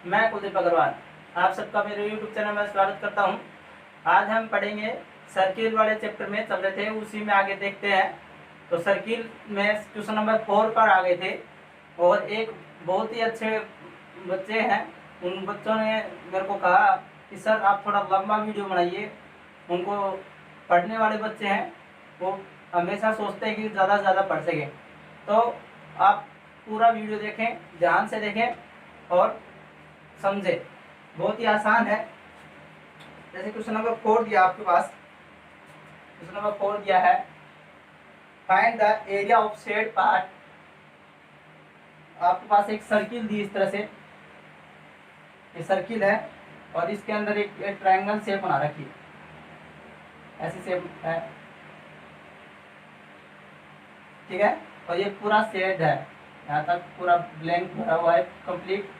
मैं कुलदीप अग्रवाल, आप सबका मेरे YouTube चैनल में स्वागत करता हूं। आज हम पढ़ेंगे सर्किल वाले चैप्टर में चल रहे थे, उसी में आगे देखते हैं। तो सर्किल में क्वेश्चन नंबर 4 पर आ गए थे और एक बहुत ही अच्छे बच्चे हैं, उन बच्चों ने मेरे को कहा कि सर आप थोड़ा लंबा वीडियो बनाइए। उनको पढ़ने वाले बच्चे हैं, वो हमेशा सोचते हैं कि ज़्यादा से ज़्यादा पढ़ सकें। तो आप पूरा वीडियो देखें, ध्यान से देखें और समझे। बहुत ही आसान है। जैसे क्वेश्चन नंबर 4 दिया आपके पास, क्वेश्चन नंबर 4 दिया है, find the area of shade part. आपके पास एक सर्किल दी इस तरह से, ये सर्किल है और इसके अंदर एक ट्रायंगल शेप बना रखी है, ऐसी शेप है, ठीक है। और ये पूरा शेड है, यहाँ तक पूरा ब्लैंक भरा हुआ है, कंप्लीट।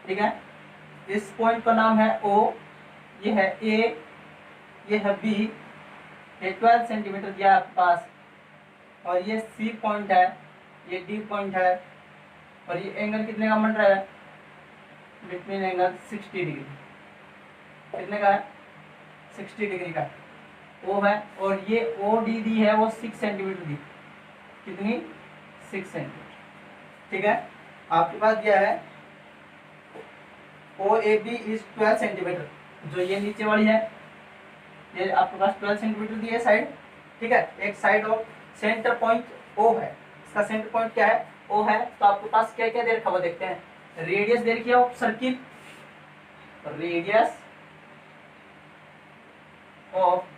ठीक है, इस पॉइंट का नाम है O, ये है A, ये है B, ये 12 सेंटीमीटर दिया आपके पास, और ये C पॉइंट है, ये D पॉइंट है, और ये एंगल कितने का बन रहा है? Between angle 60 degree. कितने का है? 60 डिग्री का O है, और ये OD दी है वो 6 सेंटीमीटर दी। कितनी? 6 सेंटीमीटर, ठीक है। आपके पास दिया है OAB इज 12 सेंटीमीटर, जो ये नीचे वाली है, ये आपके पास 12 सेंटीमीटर दी है साइड, ठीक है। एक side of centre point O है, इसका सेंटर पॉइंट क्या है? O है। तो आपके पास क्या क्या दे रखा हुआ देखते हैं। रेडियस दे रखी है of circle, radius of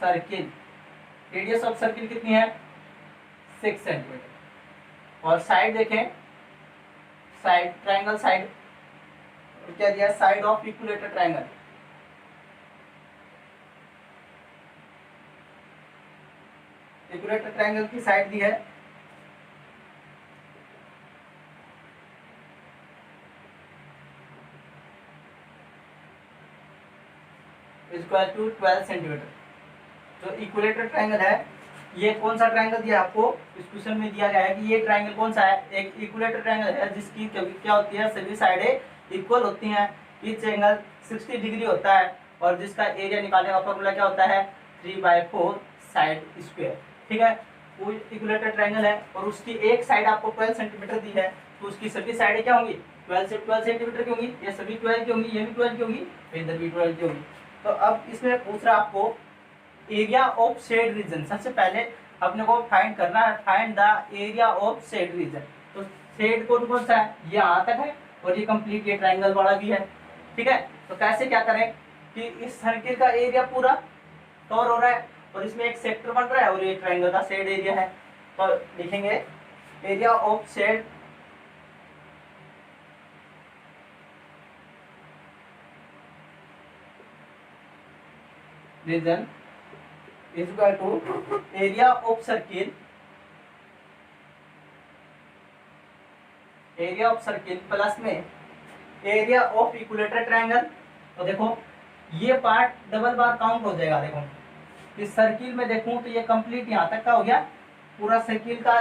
circle, radius of circle कितनी है? 6 सेंटीमीटर। और साइड देखें, साइड ट्रायंगल साइड, क्या दिया? Side of equilateral triangle, equilateral triangle की साइड दी है इक्वल टू 12 सेंटीमीटर। जो इक्विलेटर ट्रायंगल है, ये कौन सा ट्रायंगल दिया आपको? इस क्वेश्चन में दिया गया है कि ये ट्रायंगल कौन सा है? एक इक्विलेटर ट्रायंगल है जिसकी क्या होती है? सभी साइडें इक्वल होती हैं, ईच एंगल 60 डिग्री होता है, और जिसका एरिया निकालने का फॉर्मूला क्या होता है? 3/4 साइड स्क्वायर, ठीक है। वो इक्विलेटर ट्रायंगल है और उसकी एक साइड आपको 12 सेंटीमीटर दी है, तो उसकी सभी साइडें क्या होंगी? 12 सेंटीमीटर की होंगी। ये सभी 12 की होंगी, ये भी 12 की होंगी, इधर भी 12 की होंगी। तो अब इसमें पूछ रहा आपको एरिया ऑफ शेड रीजन। सबसे पहले अपने को फाइंड करना है, find the area of shade region. तो शेड कौन सा है? ये यहाँ तक है, और ये कंप्लीट ये ट्रायंगल वाला भी है, ठीक है। तो कैसे क्या करें कि इस सर्किल का एरिया पूरा कवर हो रहा है और इसमें एक सेक्टर बन रहा है और ये ट्रायंगल का शेड एरिया है। तो लिखेंगे area of shade region is equal to area of circle, area of circle plus में एरिया ऑफ इक्विलेटर ट्रायंगल। तो देखो ये पार्ट डबल बार काउंट हो जाएगा। देखो इस सर्किल में देखूं तो ये कंप्लीट यहाँ तक का हो गया, पूरा सर्किल का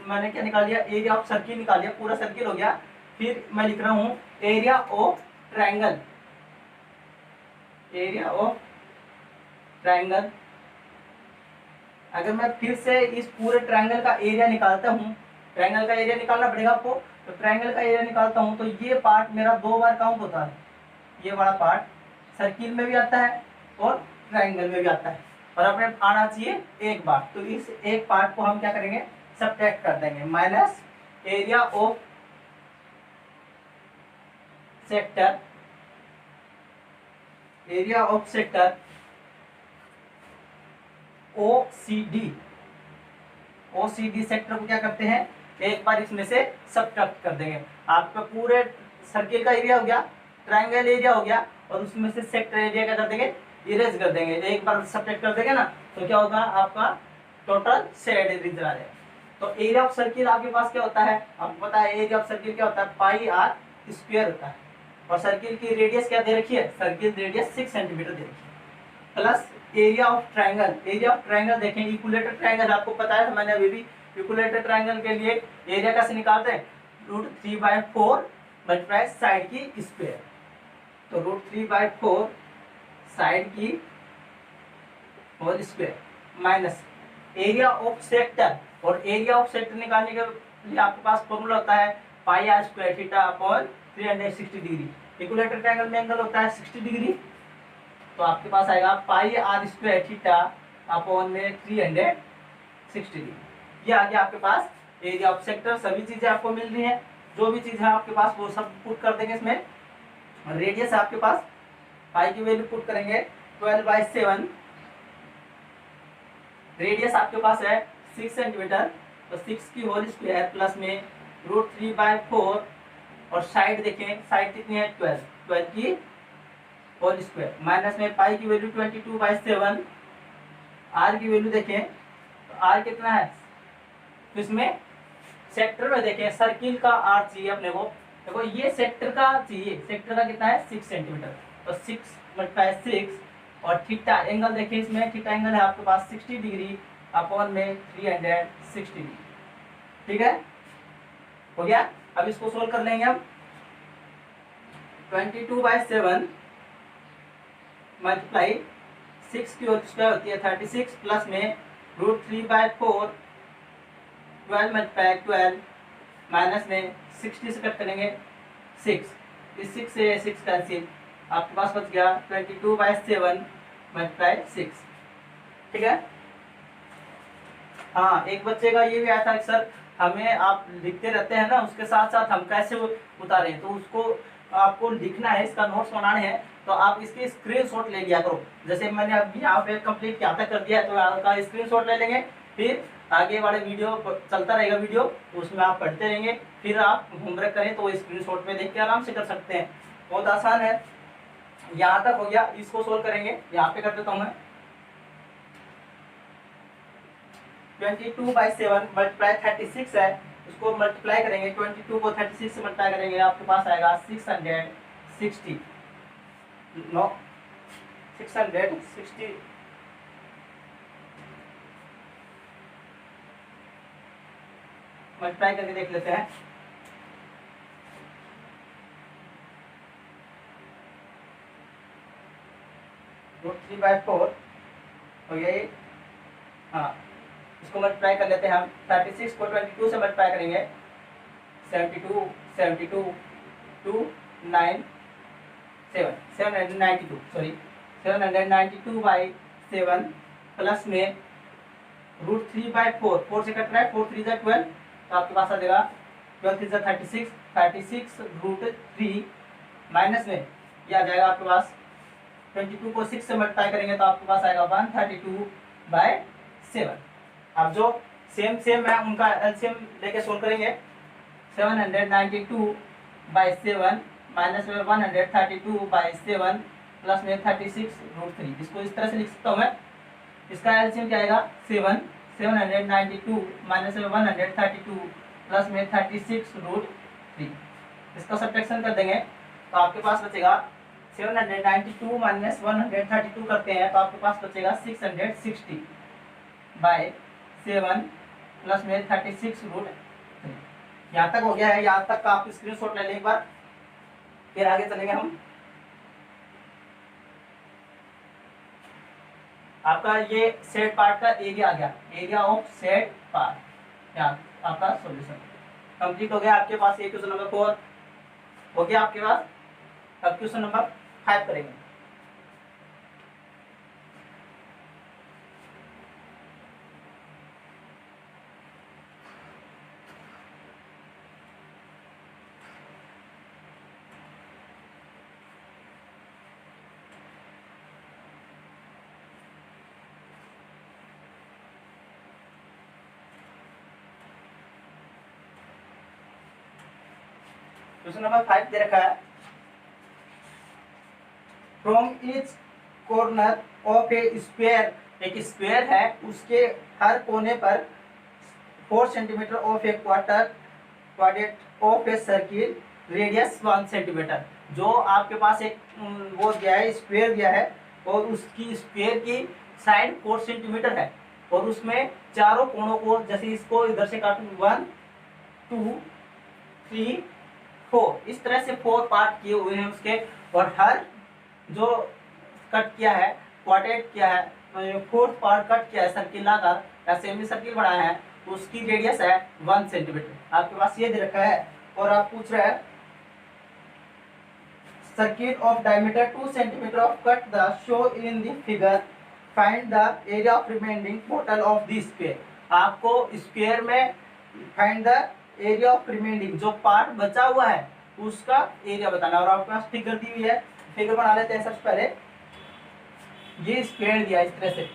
मैंने क्या निकाल लिया? एरिया ऑफ सर्किल निकाल लिया, पूरा सर्किल हो गया। फिर मैं लिख रहा हूँ area of triangle, area of triangle. अगर मैं फिर से इस पूरे ट्रायंगल का एरिया निकालता हूँ, ट्रायंगल का एरिया निकालना पड़ेगा आपको, तो ट्रायंगल का एरिया निकालता हूँ तो ये पार्ट मेरा 2 बार काउंट होता है। ये वाला पार्ट सर्किल में भी आता है और ट्रायंगल में भी आता है, और अपने आना चाहिए एक बार। तो इस एक पार्ट को हम क्या करेंगे? सब्ट्रैक्ट कर देंगे, minus area of sector, area of sector OCD, OCD sector को क्या करते हैं? एक बार इसमें से सब्ट्रैक्ट कर देंगे। आपका पूरे सर्किल का एरिया हो गया, ट्रायंगल एरिया हो गया, और उसमें से सेक्टर एरिया क्या कर देंगे? इरेज कर देंगे। एक बार सब्ट्रैक्ट कर देंगे ना, तो क्या होगा? आपका टोटल शेड रीजन आ जाएगा। तो एरिया ऑफ सर्किल आपके पास क्या होता है? आपको पता है एरिया ऑफ सर्किल क्या होता है? पाई आर स्क्वायर होता है, और सर्किल की रेडियस क्या दे रखी है, सर्किल रेडियस 6 सेंटीमीटर दे रखी है। Plus area of triangle, area of triangle देखें, इक्विलेटर ट्राइंगल आपको पता है, मैंने अभी भी इक्विलेटर ट्राइंगल के लिए एरिया कैसे निकालते हैं, √3/4 मल्टीप्लाई साइड की स्क्वायर, तो √3/4 साइड की whole square minus area of sector, और एरिया ऑफ सेक्टर निकालने के लिए आपके पास फॉर्मूला होता है pi are square theta upon 360 degree. Equilateral triangle में एंगल होता है 60 डिग्री, तो आपके पास आएगा pi are square theta upon में 360 डिग्री। ये आ गया आपके पास एरिया ऑफ सेक्टर। सभी चीजें आपको मिल रही हैं, जो भी चीज है आपके पास वो सब पुट कर देंगे इसमें। रेडियस आपके पास पाई की वैल्यू पुट करेंगे 12/7, रेडियस आपके पास है 6 सेंटीमीटर, तो 6 की होल स्क्वायर प्लस में √3/4, और साइड देखें, साइड कितनी है 12 की होल स्क्वायर माइनस में पाई की वैल्यू 22/7, आर की वैल्यू देखें तो आर कितना है, तो इसमें सेक्टर में देखें सर्किल का आर चाहिए अपने को, देखो ये सेक्टर का चाहिए, सेक्टर का कितना है 6 सेंटीमीटर, तो 6 × 6, और थीटा एंगल देखिए, इसमें थीटा एंगल है आपके पास 60 डिग्री अपॉन में 360 डिग्री। ठीक है, हो गया। अब इसको सोल्व कर लेंगे हम। 22/7 मल्टीप्लाई 6 की होल स्क्वायर होती है 36, प्लस में √3/4 12 मल्टीप्लाई 12 माइनस में 60 से कट करेंगे 6, इस 6 से 6 कैंसिल, आपके पास बच गया 22/7 मल्टीप्लाई 6। ठीक है, हाँ एक बच्चे का ये भी आया था सर, हमें आप लिखते रहते हैं ना, उसके साथ साथ हम कैसे उतारें, तो उसको आपको लिखना है, इसका नोट्स बनाने हैं, तो आप इसके स्क्रीनशॉट ले लिया करो। जैसे मैंने अभी यहाँ पे कंप्लीट क्या तक कर दिया है, तो यहाँ का स्क्रीनशॉट ले लेंगे, फिर आगे वाले वीडियो चलता रहेगा वीडियो, तो उसमें आप पढ़ते रहेंगे, फिर आप होमवर्क करें तो वो स्क्रीनशॉट में देख के आराम से कर सकते हैं, बहुत आसान है। यहाँ तक हो गया, इसको सोल्व करेंगे, यहाँ पे कर देता हूँ मैं। 22/7 मल्टीप्लाई 36 है, उसको मल्टीप्लाई करेंगे, 22 को 36 से मल्टीप्लाई करेंगे, आपके पास आएगा 660 मल्टीप्लाई करके देख लेते हैं। √3/4 हो गया ये, हाँ इसको मल्टीप्लाई कर लेते हैं हम। 36 को 22 से मल्टीप्लाई करेंगे, 72 72 2 9 7 792 सॉरी 792/7 प्लस में √3/4, 4 से कट रहा है, 4 3 12, तो आपके पास आ जाएगा 12 3 36 36 √3 माइनस में ये आ जाएगा आपके पास 22 को 6 से मल्टीप्लाई करेंगे, तो आपके पास आएगा 132/7। अब जो सेम है उनका एलसीएम लेके सोल्व करेंगे। 792/7 माइनस में 132/7 प्लस में 36√3, इसको इस तरह से लिख सकता हूँ मैं। इसका एलसीएम क्या आएगा 792 माइनस में 132 प्लस में 36√3, इसका सब्ट्रैक्शन कर देंगे, तो आपके पास बचेगा 792 माइनस 132 करते हैं, तो आपके पास बचेगा 660/7 प्लस में 36√3। यहाँ तक हो गया है, यहाँ तक का आप स्क्रीनशॉट ले लें एक बार, फिर आगे चलेंगे हम। आपका ये सेट पार्ट का एरिया आ गया, एरिया ऑफ सेट पार्ट, यहाँ आपका सॉल्यूशन कंप्लीट हो गया। आपके पास ये क्वेश्चन नंबर 4 हो गया आपके पास। अब क्वेश्चन नंबर 5 करेंगे। क्वेश्चन नंबर 5 दे रखा है, from each corner of a square, एक स्क्वायर है उसके हर कोने पर 4 centimetre of a quadrant of a circle radius 1 centimetre. जो आपके पास एक वो दिया है, स्क्वायर दिया है, और उसकी स्क्वायर की साइड 4 सेंटीमीटर है, और उसमें चारों कोणों को, जैसे इसको इधर से काटूं 1 2 3 4, इस तरह से 4 पार्ट किए हुए हैं उसके, और हर जो कट किया है, क्वाड्रेट किया है, फोर्थ पार्ट कट किया है सर्किल आकार या सेमी सर्किल बनाया है, तो उसकी रेडियस है 1 सेंटीमीटर। आपके पास ये दे रखा है, और आप पूछ रहे हैं circle of diameter 2 centimetre of cut the show in the figure, find the area of remaining total of the square. आपको स्क्वायर में find the area of remaining, जो पार्ट बचा हुआ है उसका एरिया बताना, और आपके पास फिगर दी हुई है, फिगर बना लेते हैं सबसे पहले। ये स्क्वायर दिया इस तरह से,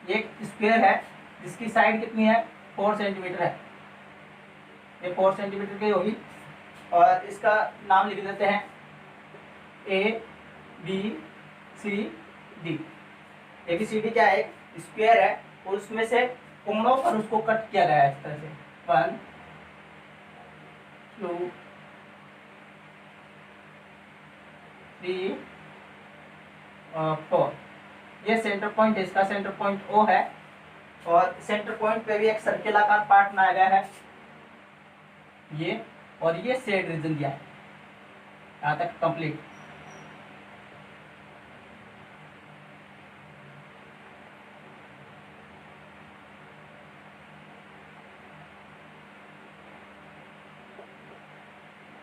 एक स्क्वायर है जिसकी साइड कितनी है 4 सेंटीमीटर है, ये 4 सेंटीमीटर की होगी, और इसका नाम लिख देते हैं ABCD। ABCD क्या है, स्क्वायर है, और उसमें से कोनों पर उसको कट किया गया है इस तरह से 1 2 3 4। ये सेंटर पॉइंट है, इसका सेंटर पॉइंट O है, और सेंटर पॉइंट पे भी एक सर्किल आकार पार्ट बनाया गया है ये, और ये शेड रीजन दिया है यहाँ तक कंप्लीट।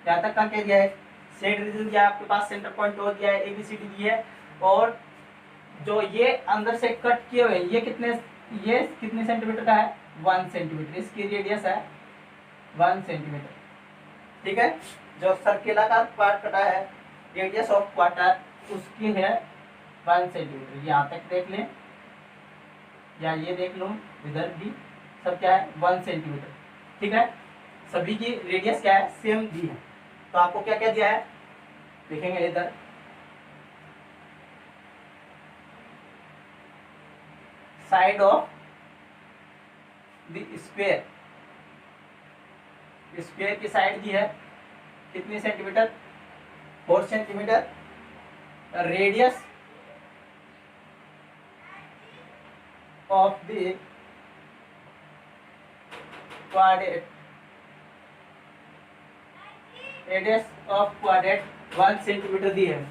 यहाँ तक का क्या दिया है, शेड रीजन दिया है आपके पास, सेंटर पॉइंट O दिया है, ABCD दी है, और जो ये अंदर से कट किए हुए ये कितने सेंटीमीटर का है 1 सेंटीमीटर, इसकी रेडियस है 1 सेंटीमीटर। ठीक है, जो सर्किल का पार्ट कटा है, रेडियस ऑफ क्वार्टर उसकी है 1 सेंटीमीटर। यहाँ तक देख लें, या ये देख लो, इधर भी सब क्या है 1 सेंटीमीटर। ठीक है, सभी की रेडियस क्या है सेम दी है। तो आपको क्या क्या दिया है देखेंगे इधर, side of the square, square की साइड दी है कितनी centimeter 4 centimeter, radius of the quadrant, radius of quadrant 1 centimeter दी है,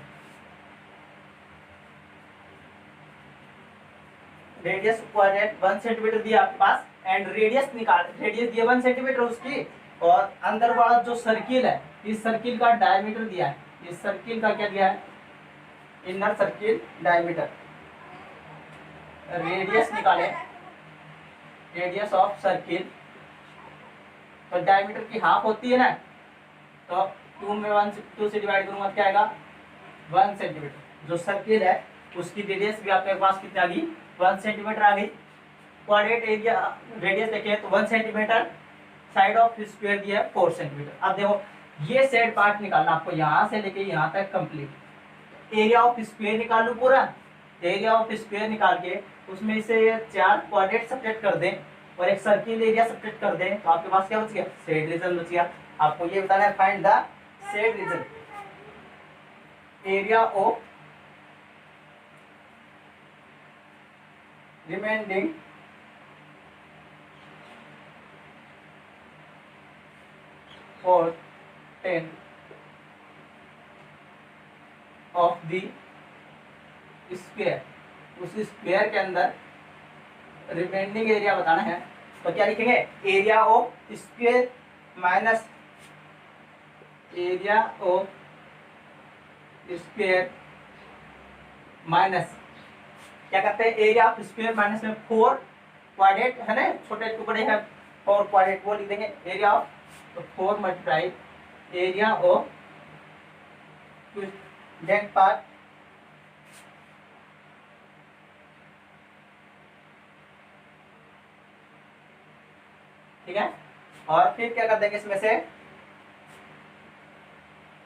रेडियस क्वाड्रेट 1 सेंटीमीटर दिया आपके पास, एंड रेडियस निकाल, रेडियस दिया 1 सेंटीमीटर उसकी, और अंदर वाला जो सर्किल है, इस सर्किल का डायमीटर दिया है, इस सर्किल का क्या दिया है इनर सर्किल डायमीटर, रेडियस निकाले, रेडियस ऑफ सर्किल, तो डायमीटर की हाफ होती है ना, तो 2 से डिवाइड करूंगा क्या आएगा 1 सेंटीमीटर। जो सर्किल है उसकी रेडियस भी आपके पास कितनी आ गई 1 सेंटीमीटर आ गई। क्वाड्रेट एरिया रेडियस देखें तो 1 सेंटीमीटर, साइड ऑफ स्क्वायर दिया है 4 सेंटीमीटर। अब देखो ये सेड पार्ट निकालना आपको, यहाँ से लेके यहाँ तक कंप्लीट। एरिया ऑफ स्क्वायर निकाल लूँ पूरा, एरिया ऑफ स्क्वायर निकाल के उसमें से 4 क्वाड्रेट सेपरेट कर दें और एक सर्किल एरिया सेपरेट कर दें, तो आपके पास क्या बच गया सेड रीजन बच गया। आपको ये बताना है find the shade region, area of remaining और 10 ऑफ द स्क्वायर, उस स्क्वायर के अंदर रिमेनिंग एरिया बताना है। तो क्या लिखेंगे area of square minus area of square minus क्या करते हैं एरिया ऑफ स्क्वायर माइनस में 4 क्वाड्रेट है ना, छोटे टुकड़े हैं 4 क्वाड्रेट, वो लिख देंगे एरिया ऑफ, तो 4 multiply area of that part ठीक है। और फिर क्या कर देंगे इसमें से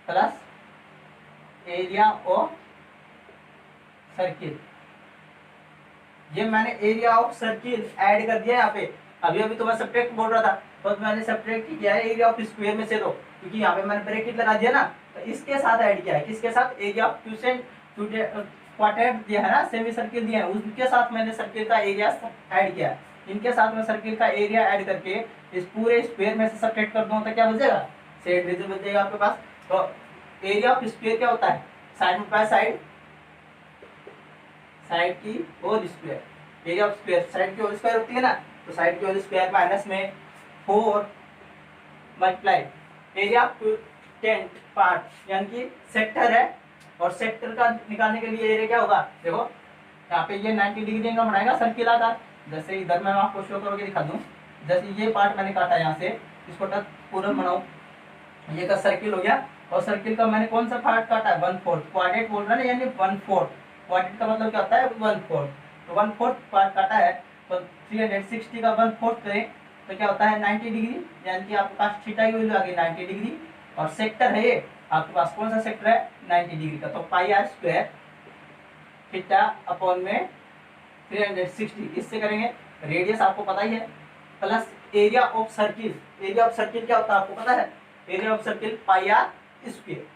प्लस एरिया ऑफ सर्किल, ये मैंने एरिया ऑफ सर्किल ऐड कर दिया यहाँ पे, अभी अभी तो मैं सब्ट्रैक्ट बोल रहा था, तो मैंने सब्ट्रैक्ट किया है एरिया ऑफ स्क्वायर में से दो, क्योंकि यहाँ पे मैंने ब्रैकेट लगा दिया ना, तो इसके साथ ऐड किया है, किसके साथ, एरिया ऑफ क्वाड्रेंट दिया है ना, सेमी सर्किल दिया है, उसके साथ मैंने सर्किल का एरिया ऐड किया है। इनके साथ में सर्किल का एरिया ऐड करके इस पूरे स्क्वायर में से सब्ट्रैक्ट कर दूं तो क्या बचेगा, सेड रीजन बचेगा आपके पास। तो एरिया ऑफ स्क्वायर क्या होता है, साइड में साइड, साइड की whole square, area of square side की होल स्क्वायर होती है ना, तो साइड की होल स्क्वायर माइनस में 4 multiply area of tent part, यानी कि सेक्टर है, और सेक्टर का निकालने के लिए एरिया क्या होगा, देखो यहाँ पे ये 90 डिग्री का बनाएगा सर्किल आकार। जैसे इधर मैं आपको शो करके दिखा दूं, जैसे ये पार्ट मैंने काटा यहाँ से, इसको टच पूरा बनाऊं, ये का सर्किल हो गया, और सर्किल का मैंने कौन सा पार्ट काटा है, 1/4 क्वाड्रेट बोल रहा है ना, यानी 1/4 क्वाड्रेट का मतलब क्या होता है, 1/4, तो 1/4 पार्ट काटा है, तो 360 का 1/4 करें तो क्या होता है 90 डिग्री, यानी कि आपके पास थीटा की वैल्यू आ गई 90 डिग्री, और सेक्टर है ये आपके पास कौन सा सेक्टर है 90 डिग्री का, तो pi are square theta upon में 360, इससे करेंगे, रेडियस आपको पता ही है, plus area of circle, area of circle क्या होता है आपको पता है, area of circle pi are square,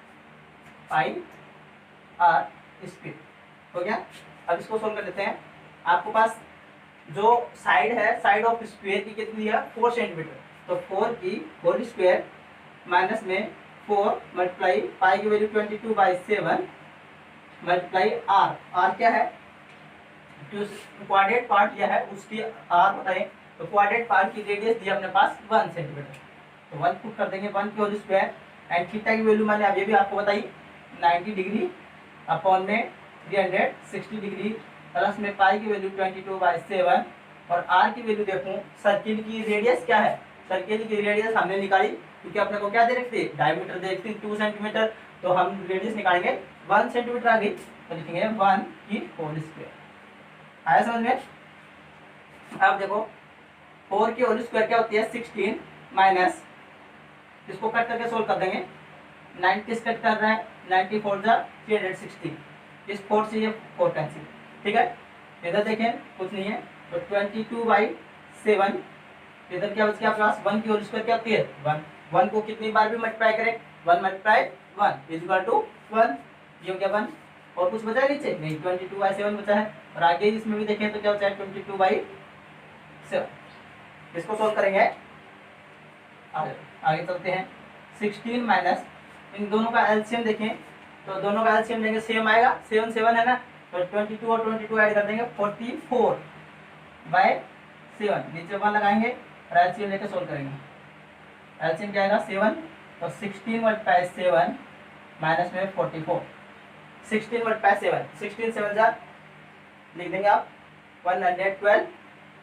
pi are square हो गया। अब इसको सोल्व कर लेते हैं। आपके पास जो साइड है, साइड ऑफ स्क्वायर की कितनी है 4 सेंटीमीटर, तो 4 की होल स्क्वायर माइनस में 4 मल्टीप्लाई पाई की वैल्यू 22/7 मल्टीप्लाई आर, आर क्या है, क्वाड्रेट पार्ट दिया है उसकी आर बताएं, तो क्वाड्रेट पार्ट की रेडियस दी अपने पास 1 सेंटीमीटर, तो 1 पुट कर देंगे 1 की होल स्क्वायर, एंड थीटा की वैल्यू मैंने अभी भी आपको बताई 90 डिग्री अपॉन में 360 डिग्री, प्लस में पाई की वैल्यू 22/7, और आर की वैल्यू देखूं, सर्किल की रेडियस क्या है, सर्किल की रेडियस हमने निकाली, क्योंकि अपने को क्या दे रखती है, डायमीटर दे रखती 2 सेंटीमीटर, तो हम रेडियस निकालेंगे 1 सेंटीमीटर आ गई, तो लिखेंगे 1 की होल स्क्वायर। आया समझ में। अब देखो 4 की होल स्क्वायर क्या होती है 16 माइनस, इसको कट करके सोल्व कर देंगे, 90 कट कर रहे हैं, 90 4 जा 360, इस 4 से ये 4 कैंसिल, ठीक है। इधर देखें कुछ नहीं है, तो 22/7, इधर क्या बच गया आपके पास 1 की होल स्क्वायर क्या होती है 1, 1 को कितनी बार भी मल्टीप्लाई करें, 1 मल्टीप्लाई 1 इज इक्वल टू 1, ये हो गया 1, और कुछ बचा है नीचे नहीं, 22/7 बचा है, और आगे इसमें भी देखें तो क्या बचा है 22/7, इसको सोल्व करेंगे, आगे चलते हैं। 16 माइनस इन दोनों का एलसीएम देखें, तो दोनों का एलसीएम लेंगे सेम आएगा, 7 7 है ना, तो 22 और 22 ऐड कर देंगे 44/7, नीचे 1 लगाएंगे और एलसीएम लेके सोल्व करेंगे, एलसीएम क्या आएगा 7, तो 16/7 माइनस में 44, 16/7, 16 7 जा लिख देंगे आप 112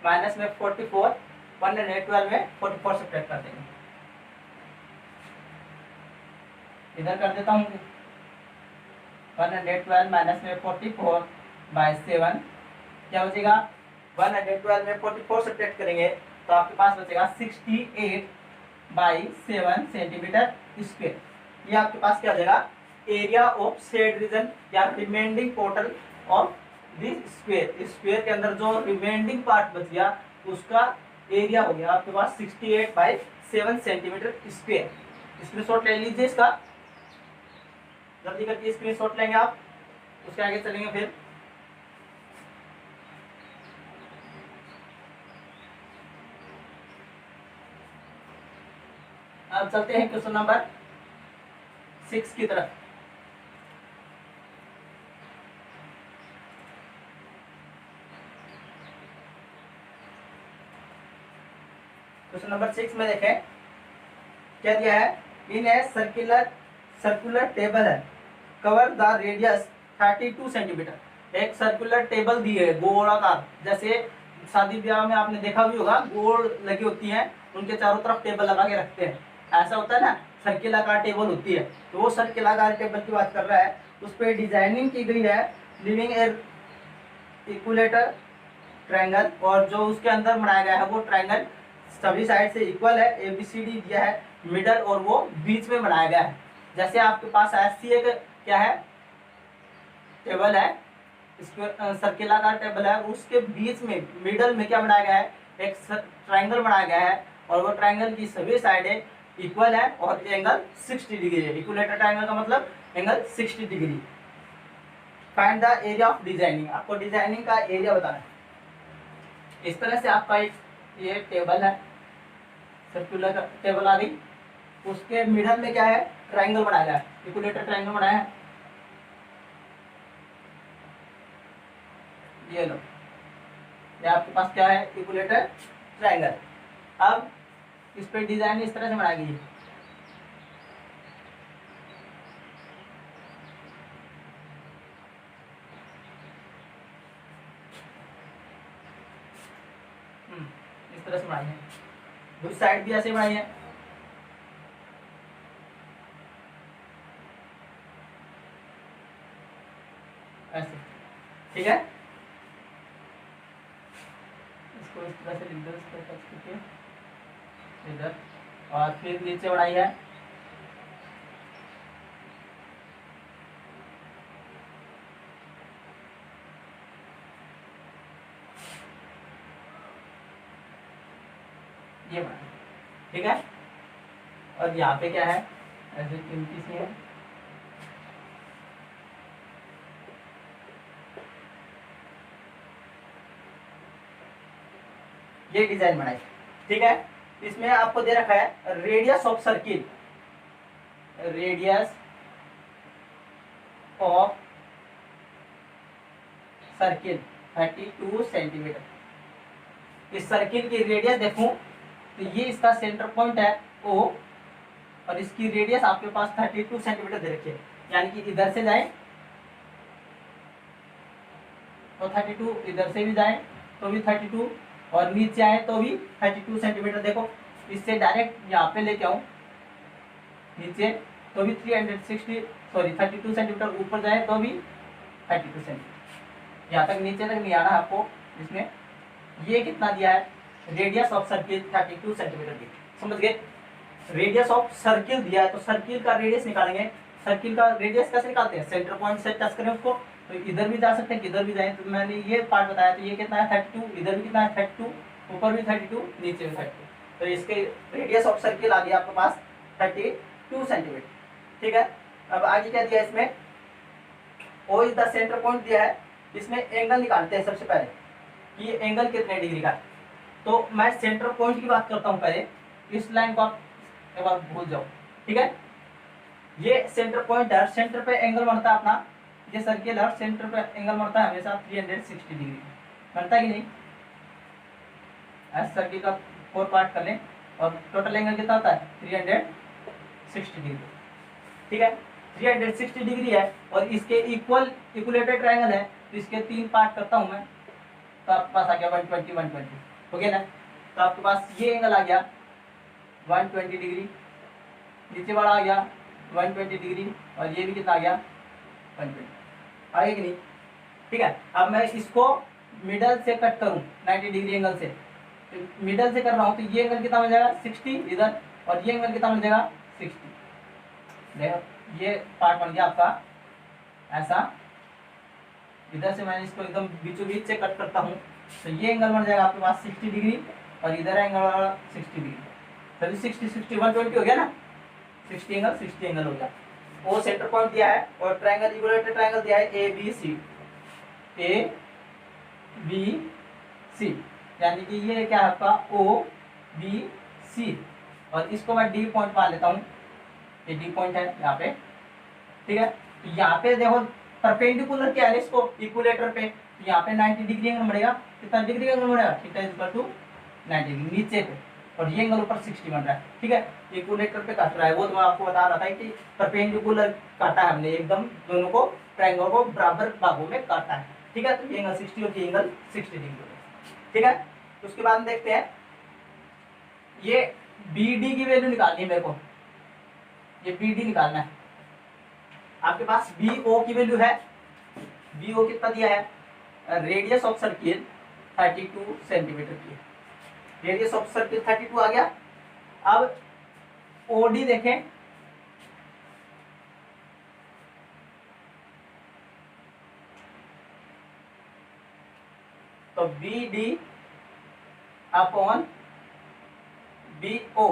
माइनस में 44, 112 में 44 सब्ट्रैक्ट कर देंगे, इधर कर देता हूँ 112 माइनस में 44/7 क्या बचेगा, 112 में 44 सब्ट्रैक्ट करेंगे तो आपके पास बचेगा 68/7 सेंटीमीटर स्क्वायर। ये आपके पास क्या बचेगा, एरिया ऑफ शेड रीजन या remaining total of this square, square के अंदर जो रिमेंडिंग पार्ट बच गया उसका एरिया हो गया आपके पास 68/7 सेंटीमीटर स्क्वायर। स्क्रीनशॉट ले लीजिए इसका, जल्दी करके स्क्रीनशॉट लेंगे आप, उसके आगे चलेंगे फिर। अब चलते हैं क्वेश्चन नंबर 6 की तरफ। क्वेश्चन नंबर 6 में देखें क्या दिया है, इन ए सर्कुलर टेबल है, कवर द रेडियस 32 सेंटीमीटर, एक सर्कुलर टेबल दी है गोलाकार, जैसे शादी ब्याह में आपने देखा भी होगा गोल लगी होती हैं, उनके चारों तरफ टेबल लगा के रखते हैं, ऐसा होता है ना, सर्किलाकार टेबल होती है, तो वो सर्किलाकार टेबल की बात कर रहा है, उस पर डिजाइनिंग की गई है लिविंग ए इक्विलेटर ट्रायंगल, और जो उसके अंदर बनाया गया है वो ट्रायंगल सभी साइड से इक्वल है, ABCD दिया है मिडल और वो बीच में बनाया गया है। जैसे आपके पास ऐसी एक क्या है टेबल है, इसको सर्किलाकार टेबल है, उसके बीच में मिडल में क्या बनाया गया है एक ट्राइंगल बनाया गया है और वो ट्राइंगल की सभी साइडें इक्वल है और एंगल 60 डिग्री है। इक्विलेटरल ट्राइंगल का मतलब angle 60 degree. Find the area of designing, आपको डिजाइनिंग का एरिया बताना है। इस तरह से आपका एक ये टेबल है, सर्कुलर टेबल आ गई, उसके मिडल में क्या है, ट्राइंगल बनाया गया है, इक्विलेटरल ट्राइंगल बनाया है। ये लो, ये आपके पास क्या है, इक्विलेटरल ट्राइंगल। अब इस पे डिजाइन इस तरह से बनाई गई है। इस तरह से बनाई है, दूसरी साइड भी ऐसे बनाई है। ऐसे, ठीक है, इसको इस तरह से लिख दो, इस तरह करके इधर, और फिर नीचे बनाई है। ये बनाई, ठीक है, और यहाँ पे क्या है, ऐसे कीमती सी है। ये डिजाइन बनाई, ठीक है। इसमें आपको दे रखा है radius of circle, radius of circle 32 centimetre. इस सर्किल की रेडियस देखूं तो ये इसका सेंटर पॉइंट है O, और इसकी रेडियस आपके पास 32 सेंटीमीटर दे रखी है। यानी कि इधर से जाए तो 32, इधर से भी जाए तो भी 32, और नीचे आए तो भी 32 सेंटीमीटर। देखो, इससे डायरेक्ट यहाँ पे लेके आऊं नीचे तो भी 32 सेंटीमीटर, ऊपर जाए तो भी 32 सेंटीमीटर। यहाँ तक नीचे तक नहीं आना आपको। इसमें ये कितना दिया है, रेडियस ऑफ सर्किल 32 सेंटीमीटर की, समझ गए। रेडियस ऑफ सर्किल दिया है तो सर्किल का रेडियस निकालेंगे। सर्किल का रेडियस कैसे निकालते हैं, सेंटर पॉइंट से टच करें उसको, तो इधर भी जा सकते हैं किधर भी जाए। तो मैंने ये पार्ट बताया, तो ये कितना है 32, इधर भी कितना है 32, ऊपर भी 32, नीचे भी 32। तो इसके रेडियस ऑफ सर्किल आ गया आपके पास 32 सेंटीमीटर, ठीक है। अब आगे क्या दिया है इसमें, O is the centre point दिया है। इसमें एंगल निकालते हैं सबसे पहले कि ये एंगल कितने डिग्री का है। तो मैं सेंटर पॉइंट की बात करता हूँ पहले, इस लाइन को आप एक बार भूल जाओ, ठीक है। ये सेंटर पॉइंट है, सेंटर पे एंगल बनता है अपना, ये सर्किल है, सेंटर पे एंगल बनता है हमेशा 360 डिग्री बनता है कि नहीं। ऐसे सर्किल का 4 पार्ट कर लें और टोटल एंगल कितना होता है 360 डिग्री, ठीक है। 360 डिग्री है और इसके इक्वलेटेड ट्रायंगल है, तो इसके 3 पार्ट करता हूं मैं, तो आपके पास आ गया 120 120, हो गया ना। तो आपके पास ये एंगल आ गया 120 डिग्री, नीचे वाला आ गया 120 डिग्री, और ये भी कितना आ गया 120, आगे कि नहीं, ठीक है। अब मैं इसको मिडल से कट करूं 90 डिग्री एंगल से, तो मिडल से कर रहा हूं तो ये एंगल कितना बन जाएगा 60 इधर, और ये एंगल कितना बन जाएगा 60। देखो ये पार्ट बन गया आपका ऐसा, इधर से मैंने इसको एकदम बीचों बीच से कट करता हूं, तो ये एंगल बन जाएगा आपके पास 60 डिग्री, और इधर एंगल वाला 60 डिग्री, तभी 60 60 120 हो गया ना, 60 एंगल हो गया। वो सेंटर पॉइंट दिया है और ट्रायंगल, इक्विलेटरल ट्रायंगल दिया है ए बी सी, यानी कि ये क्या है आपका ओ बी सी, और इसको मैं डी पॉइंट मान लेता हूँ, ये डी पॉइंट है यहाँ पे, ठीक है। तो यहाँ पे देखो परपेंडिकुलर क्या है इसको इक्विलेटर पे, तो यहाँ पे 90 डिग्री एंगल बढ़ेगा, कितना डिग्री एंगल बढ़ेगा, theta is equal to 90 degree नीचे पे, और ये एंगल ऊपर 60 बन रहा है, ठीक है। इक्विलेटर पे काट रहा है, वो तो मैं आपको बता रहा था कि परपेंडिकुलर काटा है हमने, एकदम दोनों को ट्रायंगल को बराबर भागों में काटा है, ठीक है। तो ये एंगल 60 और ये एंगल 60 डिग्री, ठीक है। तो उसके बाद देखते हैं, ये बी डी की वैल्यू निकालनी है मेरे को, ये बी डी निकालना है। आपके पास बी ओ की वैल्यू है, बी ओ कितना दिया है, रेडियस ऑफ सर्किल 32 सेंटीमीटर की है, रेडियस ऑफ सर्किल 32 आ गया। अब ओडी देखें, तो B D upon B O.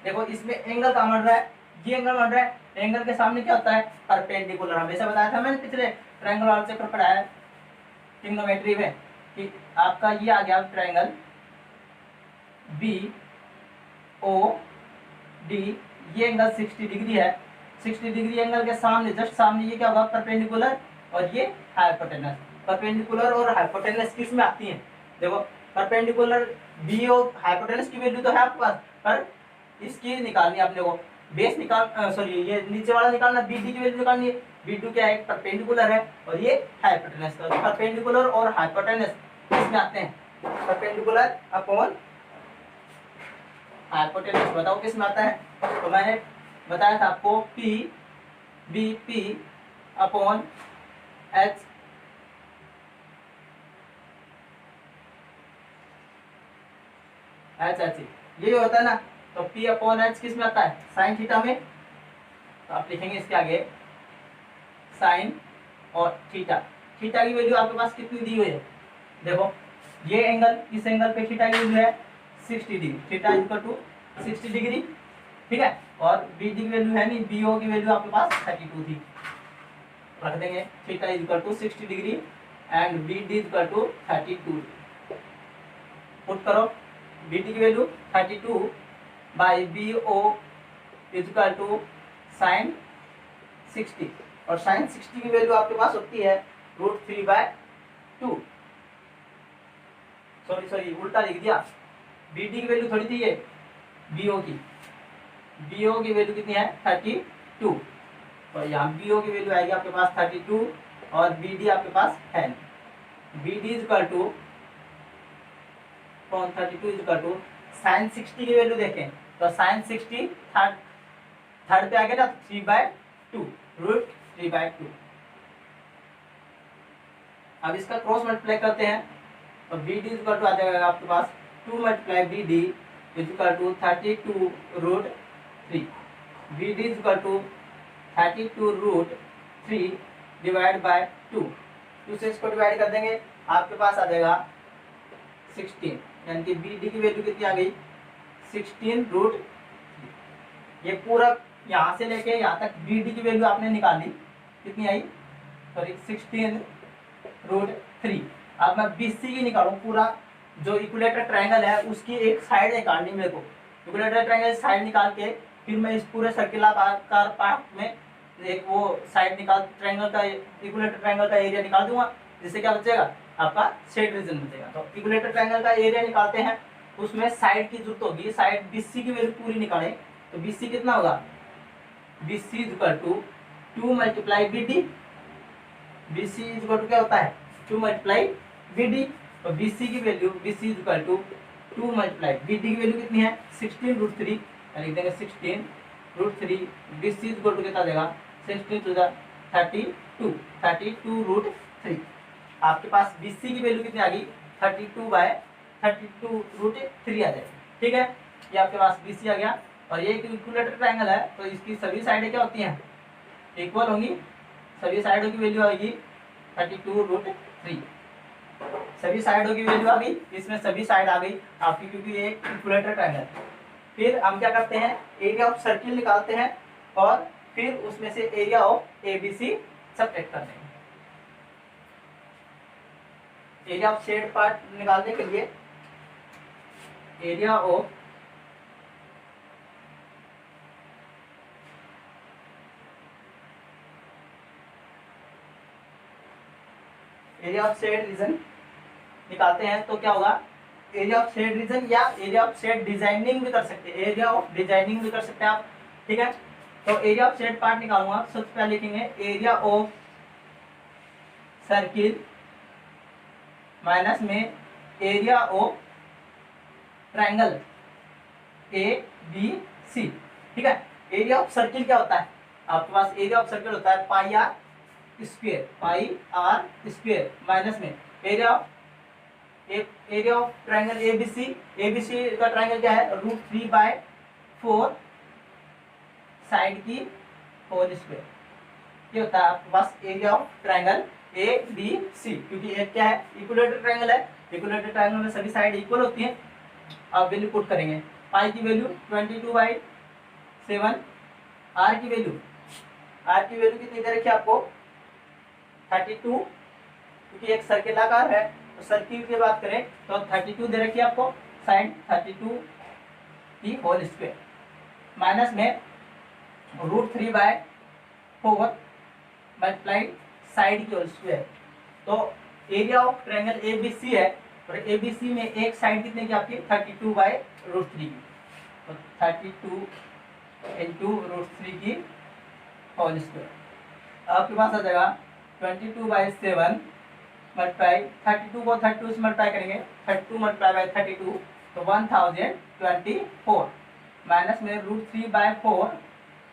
देखो इसमें एंगल कहाँ बन रहा है, ये एंगल बन रहा है, एंगल के सामने क्या होता है, परपेंडिकुलर। हमेशा बताया था मैंने पिछले ट्रायंगल वाले चैप्टर पढ़ाया है ट्रिग्नोमेट्री में कि आपका ये आ गया ट्रायंगल बी ओ डी, ये एंगल 60 डिग्री है। 60 डिग्री एंगल के सामने जस्ट सामने ये क्या होगा, परपेंडिकुलर और ये हाइपोटेनस। परपेंडिकुलर और हाइपोटेनस किस में आती है, देखो परपेंडिकुलर बी और हाइपोटेनस की वैल्यू तो है आपके पास, पर इसकी निकालनी है अपने को, बेस निकाल सॉरी ये नीचे वाला निकालना, बी डी की वैल्यू निकालनी है। बी डी क्या है, परपेंडिकुलर है और ये हाइपोटेनस। परपेंडिकुलर और हाइपोटेनस किस में आते हैं, परपेंडिकुलर अपॉन हाइपोटेनस। बताओ किस में आता है, तो मैंने बताया था आपको P B P upon H H H, ये होता है ना। तो पी अपॉन एच किस में आता है, साइन थीटा में। तो आप लिखेंगे इसके आगे साइन और थीटा। थीटा की वैल्यू आपके पास कितनी दी हुई है, देखो ये एंगल, इस एंगल पे थीटा की वैल्यू है 60 degree, theta equal to 60 degree, ठीक है। और बी डी की वैल्यू है नहीं, बी ओ की वैल्यू आपके पास 32 थी, रख देंगे theta equal to 60 degree and B D equal to 32। Put करो बी डी की value 32 by B O equal to sine 60, और साइन 60 की वैल्यू आपके पास होती है √3/2। सॉरी उल्टा लिख दिया, बी डी की वैल्यू थोड़ी थी ये, बी ओ की वैल्यू कितनी है 32, तो यहाँ बी ओ की वैल्यू आएगी आपके पास 32 और बी डी आपके पास है। B D equal to 32 equal to sine 60 की वैल्यू देखें तो साइन 60 थर्ड पे आ गया ना, 3/2 √3/2। अब इसका क्रॉस मल्टीप्लाई करते हैं तो बी डी इक्वल टू आ जाएगा आपके पास 2 × B D equal to 32√3। B D equal to 32√3 divide by 2, 2 से इसको डिवाइड कर देंगे आपके पास आ जाएगा 16, यानी कि बी डी की वैल्यू कितनी आ गई 16√3। ये पूरा यहाँ से लेके यहाँ तक बी डी की वैल्यू आपने निकाली, कितनी आई, सॉरी 16√3। अब मैं बी सी की निकालूं, पूरा जो इक्विलेटरल ट्रायंगल है उसकी एक साइड निकालनी मेरे को। इक्विलेटरल ट्रायंगल साइड निकाल के फिर मैं इस पूरे सर्किलाकार पार्ट में एक वो साइड निकाल ट्रायंगल का, इक्विलेटरल ट्रायंगल का एरिया निकाल दूंगा, जिससे क्या बचेगा आपका शेड रीजन बचेगा। तो इक्विलेटरल ट्रायंगल का एरिया निकालते हैं, उसमें साइड की जरूरत होगी, साइड बीसी की वैल्यू पूरी निकालें तो बीसी कितना होगा, BC equal to 2 × BD। BC equal to क्या होता है 2 × BD, तो BC की वैल्यू BC इक्वल टू 2 × BD की वैल्यू कितनी है 16√3, लिख देंगे 16√3। BC इक्वल टू कितना देगा 16 to the 32√3। आपके पास BC की वैल्यू कितनी आ गई 32/32√3 आ जाएगी, ठीक है। ये आपके पास BC आ गया। और ये एक इक्विलेटरल ट्रायंगल है तो इसकी सभी साइडें क्या होती हैं, इक्वल होंगी, सभी साइडों की वैल्यू आएगी 32√3। सभी साइडों की वैल्यू आ गई, इसमें सभी साइड आ गई आपकी, क्योंकि ये इक्विलेटरल ट्रायंगल है। फिर हम क्या करते हैं, एरिया ऑफ सर्किल निकालते हैं और फिर उसमें से एरिया ऑफ ABC सब्ट्रैक्ट करते हैं। एरिया ऑफ शेड पार्ट निकालने के लिए एरिया ऑफ शेड रीजन निकालते हैं तो क्या होगा, एरिया ऑफ शेड रीजन या एरिया ऑफ शेड डिजाइनिंग भी कर सकते हैं, एरिया ऑफ डिजाइनिंग भी कर सकते हैं आप, ठीक है। तो एरिया ऑफ शेड पार्ट निकालूंगा, सबसे पहले लिखेंगे एरिया ऑफ सर्किल माइनस में एरिया ऑफ ट्रायंगल ABC, ठीक है। एरिया ऑफ सर्किल क्या होता है, आपके पास एरिया ऑफ सर्किल होता है पाई आर स्क्वायर माइनस में एरिया ऑफ ट्रायंगल ABC का ट्रायंगल क्या है √3/4 साइड की होल स्क्वायर। ये होता है आपके पास एरिया ऑफ ट्रायंगल ABC, क्योंकि एक क्या है इक्विलेटरल ट्रायंगल है इक्विलेटरल ट्रायंगल में सभी साइड इक्वल होती हैं। अब वैल्यू पुट करेंगे, पाई की वैल्यू 22/7, आर की वैल्यू कितनी दे रखी है आपको 32, क्योंकि एक सर्किल आकार है तो सर्किल की बात करें तो 32 दे रखी है आपको sin 32 की होल स्क्वायर, माइनस में √3/4 मल्टीप्लाई साइड की होल स्क्वायर। तो एरिया ऑफ ट्रायंगल एबीसी है और एबीसी में एक साइड कितने की आपकी 32/√3 की, तो 32 × √3 की होल स्क्वायर। आपके पास आ जाएगा 22/7 मल्टीप्लाई 32 को 32 से मल्टीप्लाई करेंगे, 32 मल्टीप्लाई बाई 32 तो 1024 माइनस में √3/4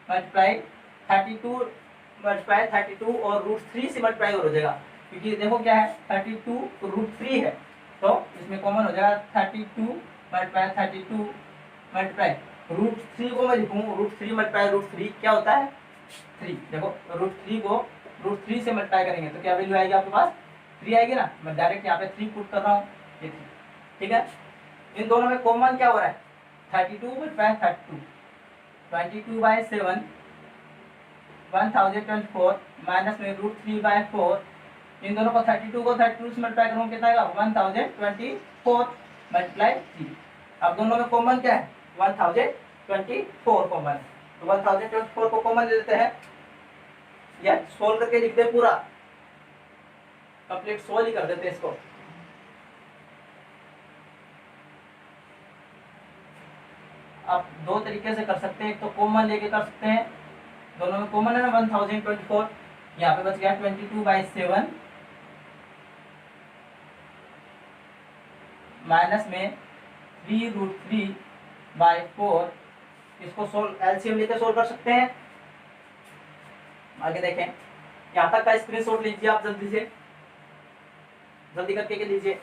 मल्टीप्लाई 32 मल्टीप्लाई 32 और √3 से मल्टीप्लाई हो जाएगा, क्योंकि देखो क्या है 32 √3 है तो इसमें कॉमन हो जाएगा 32 मल्टीप्लाई 32 मल्टीप्लाई √3 को मैं लिखूँ √3 मल्टीप्लाई √3 क्या होता है 3। देखो √3 को √3 से मल्टीप्लाई करेंगे तो क्या वैल्यू आएगी आपके पास 3 आएगी ना। मैं डायरेक्ट यहाँ पे 3 पुट कर रहा हूँ, ये 3। ठीक है, इन दोनों में कॉमन क्या हो रहा है 32 मल्टीप्लाई 32, 22/7 1024 माइनस में √3/4, इन दोनों को 32 को 32 से मल्टीप्लाई करूँ कितना आएगा 1024 मल्टीप्लाई 3। अब दोनों में कॉमन क्या है 1024 कॉमन है, तो 1024 को कॉमन ले लेते हैं या सोल्व करके लिखते हैं, पूरा कंप्लीट सोल्व ही कर देते हैं इसको। आप दो तरीके से कर सकते हैं, एक तो कॉमन लेके कर सकते हैं, दोनों में कॉमन है ना 1024, यहाँ पे बच गया 22/7 माइनस में 3√3/4, इसको सोल्व एलसीएम लेके सोल्व कर सकते हैं। आगे देखें, यहाँ तक का स्क्रीनशॉट लीजिए आप जल्दी करके लीजिए,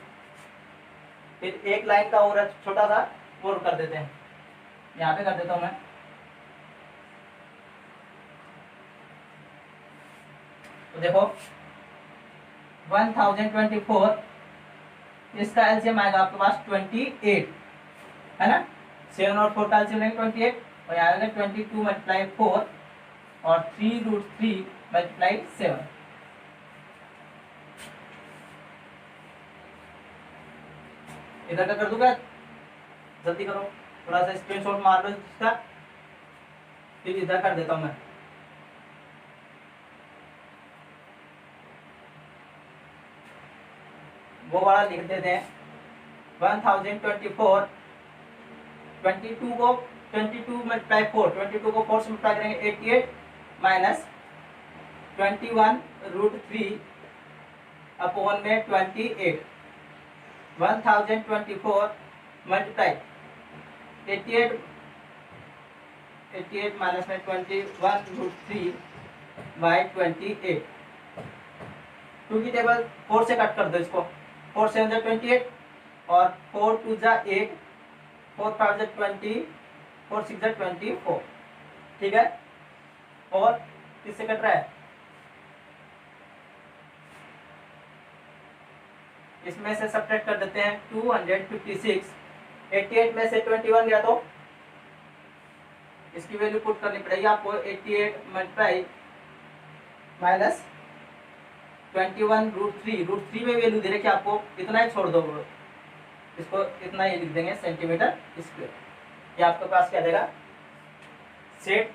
फिर एक लाइन का और छोटा सा और कर देते हैं, यहाँ पे कर देता हूँ मैं। तो देखो 1024 इसका एलसीएम आएगा आपके पास 28 है ना, 7 और 4 का एलसीएम लेंगे 28 और यहाँ आएगा 22 मल्टीप्लाई 4 और 3√3 मल्टीप्लाई 7। इधर का कर दूंगा, जल्दी करो, थोड़ा सा स्क्रीनशॉट मार लो इसका, फिर इधर कर देता हूं मैं। वो वाला लिख देते हैं 1024, 22 को 22 मल्टीप्लाई 4, 22 को 4 से मल्टीप्लाई करेंगे 88 माइनस 21√3 अपॉन में 28, 1024 मल्टीप्लाई 88 माइनस में 21√3/28, 2 की टेबल 4 से कट कर दो इसको, 4 7 जा 28 और 4 2 जा 8, 4 5 जा 20, 4 6 जा 24। ठीक है, और किससे कट रहा है, इसमें से सब्ट्रैक्ट कर देते हैं 256, 88 में से 21 गया तो इसकी वैल्यू पुट करनी पड़ेगी आपको 88 मल्टीप्लाई माइनस 21√3 में वैल्यू दे रखी आपको, इतना ही छोड़ दो, इसको इतना ही लिख देंगे सेंटीमीटर स्क्वायर। ये आपके पास क्या देगा सेट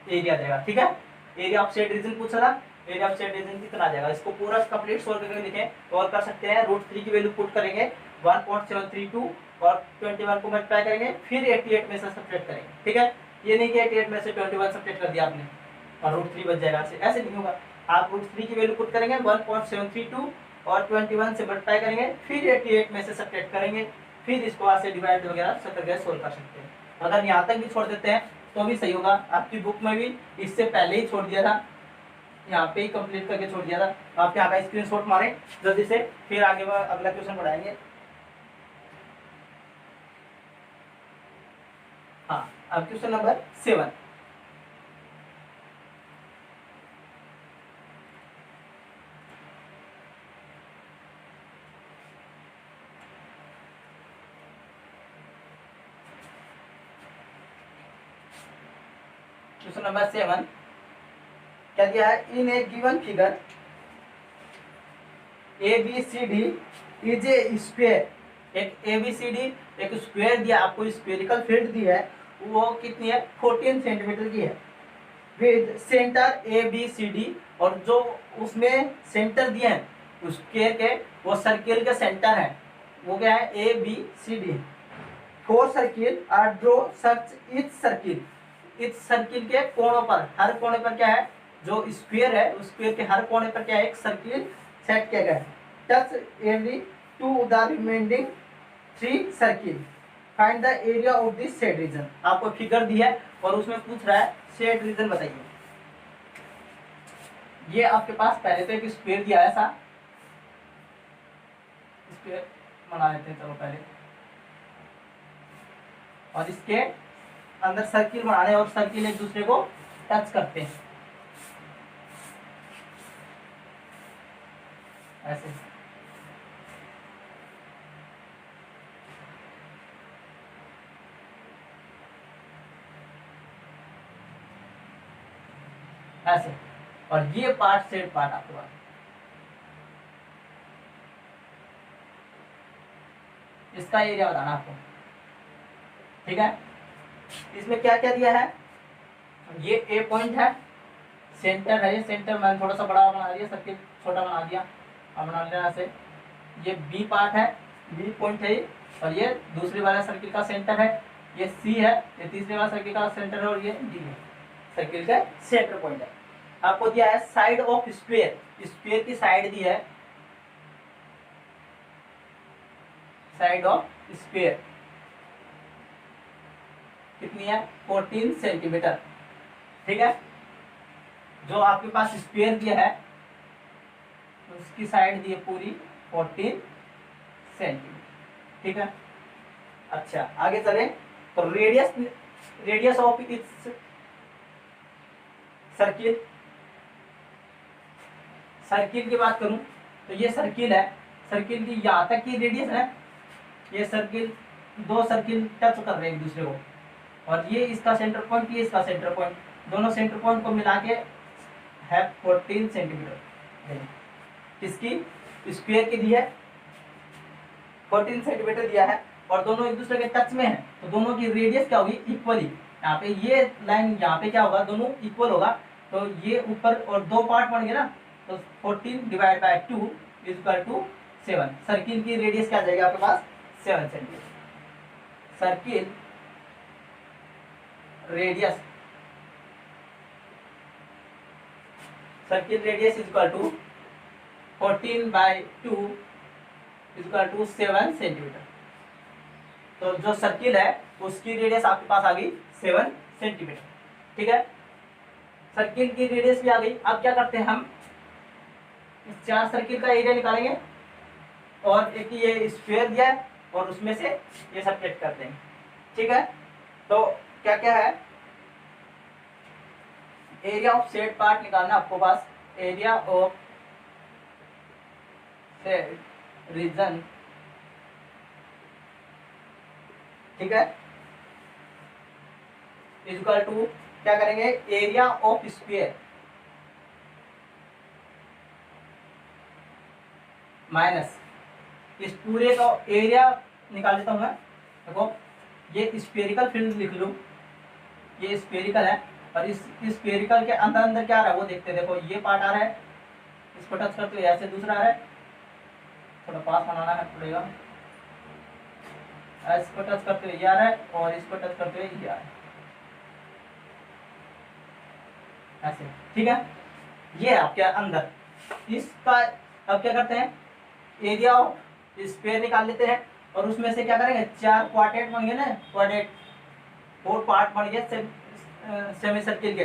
एरिया देगा। ठीक है, एरिया ऑफ सेट रीजन पूछा था, एरिया ऑफ सेट रीजन कितना आ जाएगा, इसको पूरा कंप्लीट सोल्व करके लिखें और कर सकते हैं। √3 की वैल्यू पुट करेंगे 1.732 और 21 को मल्टीप्लाई करेंगे, फिर 88 में से सब्ट्रैक्ट करेंगे। ठीक है, ये नहीं कि 88 में से 21 सब्ट्रैक्ट कर दिया आपने और √3 बच जाएगा, ऐसे नहीं होगा। आप √3 की वैल्यू पुट करेंगे 1.732 और 21 से मल्टीप्लाई करेंगे, फिर 88 में से सब्ट्रैक्ट करेंगे, फिर इसको आज से डिवाइड वगैरह सब करके सोल्व कर सकते हैं। अगर यहाँ तक भी छोड़ देते हैं तो भी सही होगा, आपकी बुक में भी इससे पहले ही छोड़ दिया था, यहाँ पे ही कंप्लीट करके छोड़ दिया था। आप यहाँ का स्क्रीनशॉट मारें जल्दी से, फिर आगे अगला क्वेश्चन बढ़ाएंगे। हाँ, अब क्वेश्चन नंबर 7। क्वेश्चन नंबर 7 क्या दिया है, in a given figure ABCD is a square, एक ABCD एक स्क्वायर दिया आपको, स्फेरिकल फील्ड दी है, वो कितनी है 14 सेंटीमीटर की है, विद सेंटर ABCD, और जो उसमें सेंटर दिए हैं स्क्वायर के वो सर्किल के सेंटर है, वो क्या है ABCD। Four circle are draw such each circle, इस सर्किल के कोणों पर, हर कोने पर क्या है, जो स्क्वायर है उस स्क्वायर के हर कोने पर क्या है, एक सर्किल सेट किया गया है। Touch every to the remaining 3 circle, find the area of this shade region. आपको फिगर दी है और उसमें पूछ रहा है शेड रीजन बताइए। ये आपके पास पहले तो एक स्क्वायर दिया है, ऐसा स्क्वायर बना लेते हैं चलो पहले, और इसके अंदर सर्किल बनाने, और सर्किल एक दूसरे को टच करते हैं ऐसे। ऐसे, और ये पार्ट सेड पार्ट आपके पास, इसका एरिया बताना आपको, ठीक है। इसमें क्या क्या दिया है, ये ए पॉइंट है, सेंटर है, ये सेंटर मैंने थोड़ा सा बड़ा बना दिया, सर्किल छोटा बना दिया, अब बना लेना से। ये बी पार्ट है, बी पॉइंट है ये, और ये दूसरे वाला सर्किल का सेंटर है, ये सी है, ये तीसरे वाला सर्किल का सेंटर है, और ये डी है, सर्किल का सेंटर पॉइंट है। आपको दिया है साइड ऑफ स्क्वायर, स्क्वायर की साइड दी है, साइड ऑफ स्क्वायर कितनी है 14 सेंटीमीटर, ठीक है। जो आपके पास स्क्वायर दिया है उसकी साइड दी है पूरी 14 सेंटीमीटर, ठीक है। अच्छा आगे चले तो radius, radius of its circle, circle की बात करूं तो ये सर्किल है, सर्किल की यहाँ तक की रेडियस है, ये सर्किल, दो सर्किल टच कर रहे हैं एक दूसरे को, और ये इसका सेंटर पॉइंट, ये इसका सेंटर पॉइंट, दोनों सेंटर पॉइंट को मिला के है 14 सेंटीमीटर। किसकी, स्क्वायर की दी है 14 सेंटीमीटर दिया है, और दोनों एक दूसरे के टच में है, तो दोनों की रेडियस क्या होगी इक्वली, यहाँ पे ये लाइन यहाँ पे क्या होगा, दोनों इक्वल होगा, तो ये ऊपर और दो पार्ट बन गए ना, तो 14 divide by 2 is equal to 7। Circle की रेडियस क्या जाएगा आपके पास 7 centimetre. Circle radius, circle radius is equal to 14 by 2 is equal to 7 centimetre. तो जो सर्किल है उसकी रेडियस आपके पास आ गई 7 सेंटीमीटर, ठीक है। सर्किल की रेडियस भी आ गई। अब क्या करते हैं हम, इस 4 सर्किल का एरिया निकालेंगे, और एक ये स्क्वायर दिया है और उसमें से ये सब्ट्रैक्ट कर देंगे, ठीक है। तो क्या क्या है, एरिया ऑफ सेड पार्ट निकालना आपको पास, एरिया ऑफ सेड रीजन, ठीक है, इक्वल टू क्या करेंगे, एरिया ऑफ स्क्वायर माइनस इस पूरे का एरिया निकाल देता हूं मैं। देखो ये स्फेरिकल फील्ड लिख लूं, ये स्फेरिकल है, और इस स्फेरिकल के अंदर अंदर क्या आ रहा है वो देखते हैं। देखो ये पार्ट आ रहा है, इसको टच करते हुए ऐसे दूसरा आ रहा है, थोड़ा पास बनाना है पड़ेगा, इसको टच करते हुए ये आ रहा है, और इसको टच करते हुए ये आ रहा है, ऐसे, ठीक है। ये आपके अंदर इसका, अब क्या करते हैं, एरिया ऑफ स्क्वायर निकाल लेते हैं, और उसमें से क्या करेंगे, 4 क्वाड्रेंट बन गए ना, क्वाड्रेंट 4 पार्ट बन गए सेमी सर्किल के,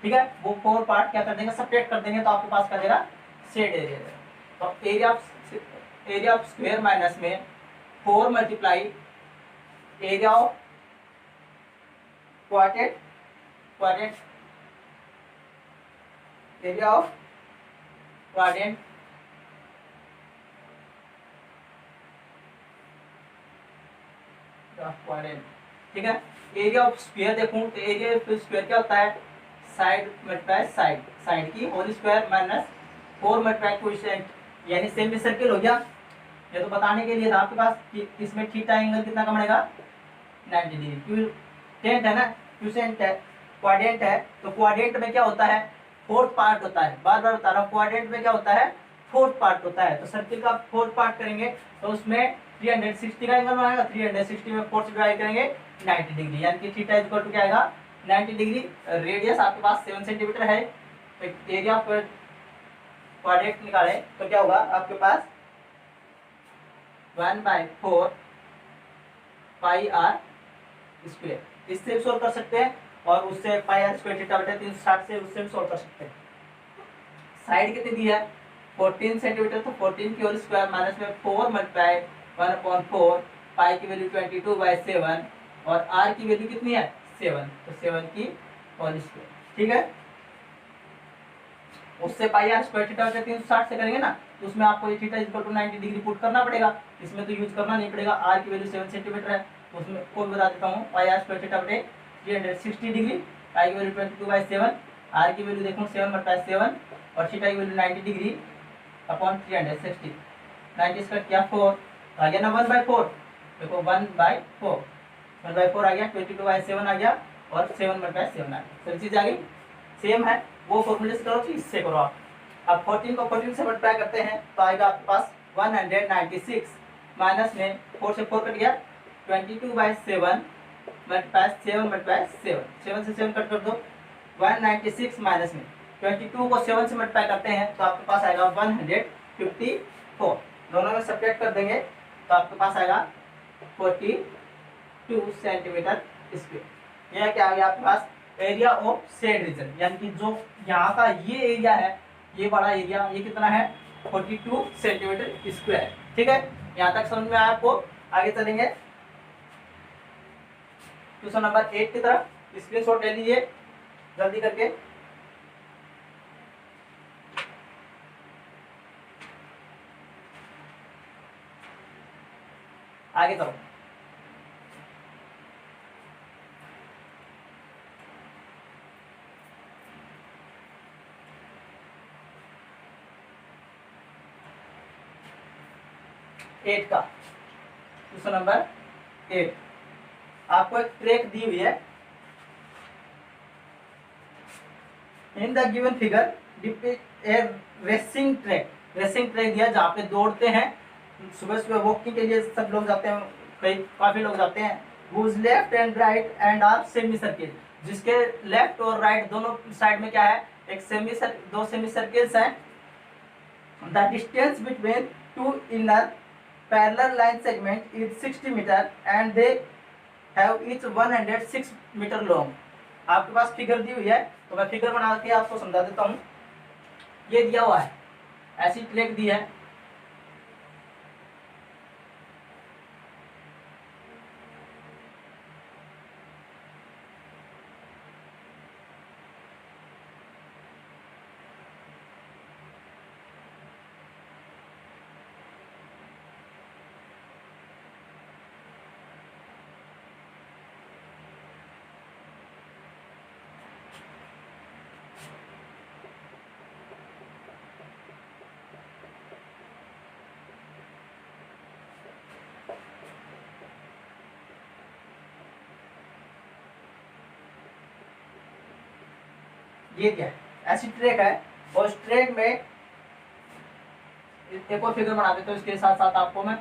ठीक है। वो 4 पार्ट क्या कर देंगे, सब्ट्रैक्ट कर देंगे, तो आपके पास क्या देगा शेड एरिया। तो एरिया ऑफ स्क्वायर माइनस में 4 multiply area of quadrant, quadrant area of quadrant quadrant, ठीक है। एरिया ऑफ स्क्वायर देखूं तो एरिया ऑफ स्क्वायर क्या होता है, साइड मल्टीप्लाई साइड, साइड की whole square minus 4 multiply coefficient, यानी सेमी सर्किल हो गया। ये तो बताने के लिए था आपके पास कि इसमें थीटा एंगल कितना का बनेगा 90 डिग्री। क्यों टेंट है ना, क्यूसेंट है, क्वाड्रेंट है, तो क्वाड्रेंट में क्या होता है फोर्थ पार्ट होता है। बार बार बता रहा हूँ, क्वाड्रेंट में क्या होता है फोर्थ पार्ट होता है। तो सर्किल का फोर्थ पार्ट करेंगे तो उसमें 360 का एंगल बनाएगा, 360 में 4 से डिवाइड करेंगे 90 डिग्री, यानी कि थीटा इक्वल टू क्या आएगा 90 डिग्री। रेडियस आपके पास 7 सेंटीमीटर है, तो एरिया पर क्वाड्रेंट निकाले तो क्या होगा आपके पास 1/4 पाई आर स्क्वायर। इससे भी सोल्व कर सकते हैं और उससे पाई आर स्क्वायर थीटा बटे 360 से उससे भी सोल्व कर सकते हैं। साइड कितनी दी है 14 सेंटीमीटर, तो 14 की होल स्क्वायर माइनस में 4 मल्टीप्लाई 1/4, पाई की वैल्यू 22/7 और आर की वैल्यू कितनी है 7, तो 7 की होल स्क्वायर। ठीक है, उससे पाई आर स्क्वायर थीटा बटे 360 से करेंगे ना, तो उसमें आपको ये theta equal to 90 degree put करना पड़ेगा। इसमें तो यूज करना नहीं पड़ेगा, आर की वैल्यू 7 सेंटीमीटर है, तो उसमें को बता देता हूँ पाई आर स्क्वायर थीटा बटे 360 डिग्री, पाई की वैल्यू 22/7, आर की वैल्यू देखो 7 मल्टीप्लाई 7 और थीटा की वैल्यू 90 डिग्री अपॉन 360, 90 स्क्वायर किया 4 आ गया ना 1/4, देखो 1/4 आ गया, 22/7 आ गया और 7 मल्टीप्लाई 7 आ गया, सभी चीज आ गई सेम है। वो फॉर्मूले से करो तो इससे करो आप। अब 14 को 14 से मल्टीप्लाई करते हैं तो आएगा आपके पास 196 माइनस में 4 से 4 कट गया, 22/7 मल्टीप्लाई 7 मल्टीप्लाई 7, 7 से 7 कट कर दो, 196 माइनस में 22 को 7 से मल्टीप्लाई करते हैं तो आपके पास आएगा 154, दोनों में सब्ट्रैक्ट कर देंगे तो आपके पास आएगा 42 सेंटीमीटर स्क्वायर। यह क्या आ गया आपके पास एरिया ऑफ शेड रीजन, यानी कि जो यहाँ का ये एरिया है, ये बड़ा एरिया, ये कितना है 42 सेंटीमीटर स्क्वायर। ठीक है, यहाँ तक समझ में आया आपको। आगे चलेंगे क्वेश्चन नंबर 8 की तरफ, स्क्रीनशॉट ले लीजिए जल्दी करके। आगे चलो, एट का क्वेश्चन नंबर 8, आपको एक ट्रैक दी हुई है। In the given figure depict A racing track, racing track दिया जहाँ पे दौड़ते हैं, सुबह सुबह वॉकिंग के लिए सब लोग जाते हैं, कई काफी लोग जाते हैं। whose left end right end are semi circle, जिसके लेफ्ट और राइट दोनों साइड में क्या है एक दो सेमी सर्किल्स हैं। The distance between two inner parallel line segment is 60 metre and they have each 106 metre long. आपके पास फिगर दी हुई है तो मैं फिगर बना के आपको समझा देता हूँ। ये दिया हुआ है, ऐसी ट्रैक दी है, ये क्या है ऐसी ट्रैक है और उस ट्रैक में एक और फिगर बना देता हूँ इसके साथ साथ आपको मैं।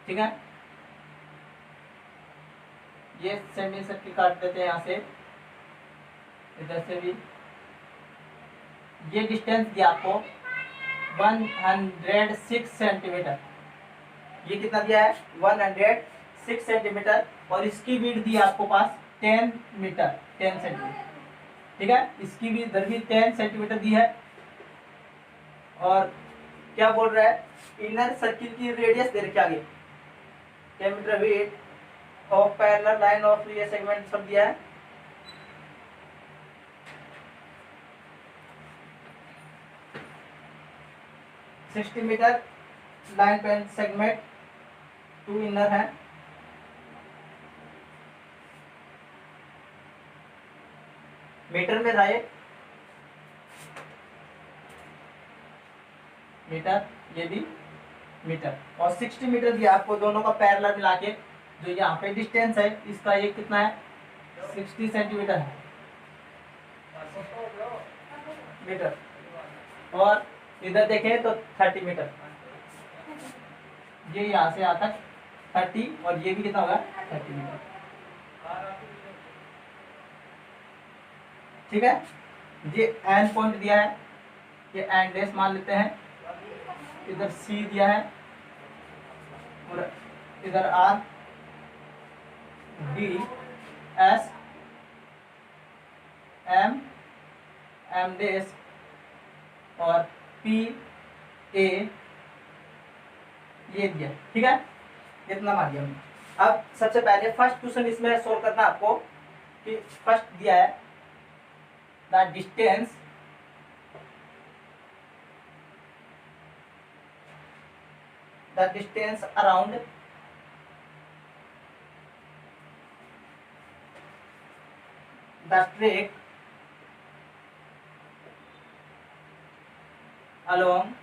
ठीक है, ये सेमी सर्किल काट देते हैं यहाँ से, इधर से भी। ये डिस्टेंस दिया आपको 106 सेंटीमीटर, ये कितना दिया है 106 सेंटीमीटर और इसकी विड्थ दी है आपको पास 10 मीटर 10 सेंटीमीटर। ठीक है, इसकी भी इधर भी 10 सेंटीमीटर दी है। और क्या बोल रहा है इनर सर्किल की रेडियस दे रखी आगे 10 metre width of parallel line of ये सेगमेंट सब दिया है। 60 metre line pen segment, 2 inner है, मीटर में रहे मीटर, ये भी मीटर, और 60 मीटर दिया आपको दोनों का पैरेलल मिला के। जो यहाँ पे डिस्टेंस है इसका ये कितना है, 60 सेंटीमीटर है मीटर, और इधर देखें तो 30 मीटर, ये यहाँ से यहाँ तक 30, और ये भी कितना होगा 30 मीटर। ठीक है, ये एंड पॉइंट दिया है, ये एंड डेस मान लेते हैं, इधर सी दिया है, और इधर R, D, S, M, M डेस, और पी, ए, ये दिया। ठीक है, इतना मान दिया हमने। अब सबसे पहले फर्स्ट क्वेश्चन इसमें सोल्व करना आपको, कि फर्स्ट दिया है the distance around the track along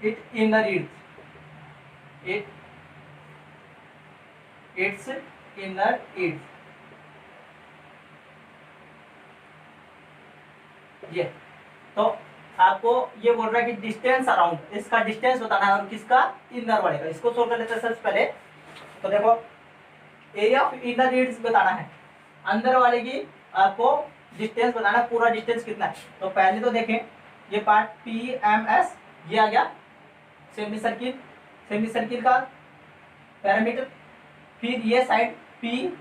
its inner edge, its inner edge, ये तो आपको ये बोल रहा है कि डिस्टेंस अराउंड, इसका डिस्टेंस बताना है, और किसका, इनर वाले का। इसको सोल्व कर लेते हैं सबसे पहले। तो देखो एरिया ऑफ इनर एड्स बताना है, अंदर वाले की आपको डिस्टेंस बताना है, पूरा डिस्टेंस कितना है। तो पहले तो देखें ये पार्ट पी एम एस, ये आ गया सेमी सर्किल, सेमी सर्किल का पैरामीटर। फिर ये साइड पी,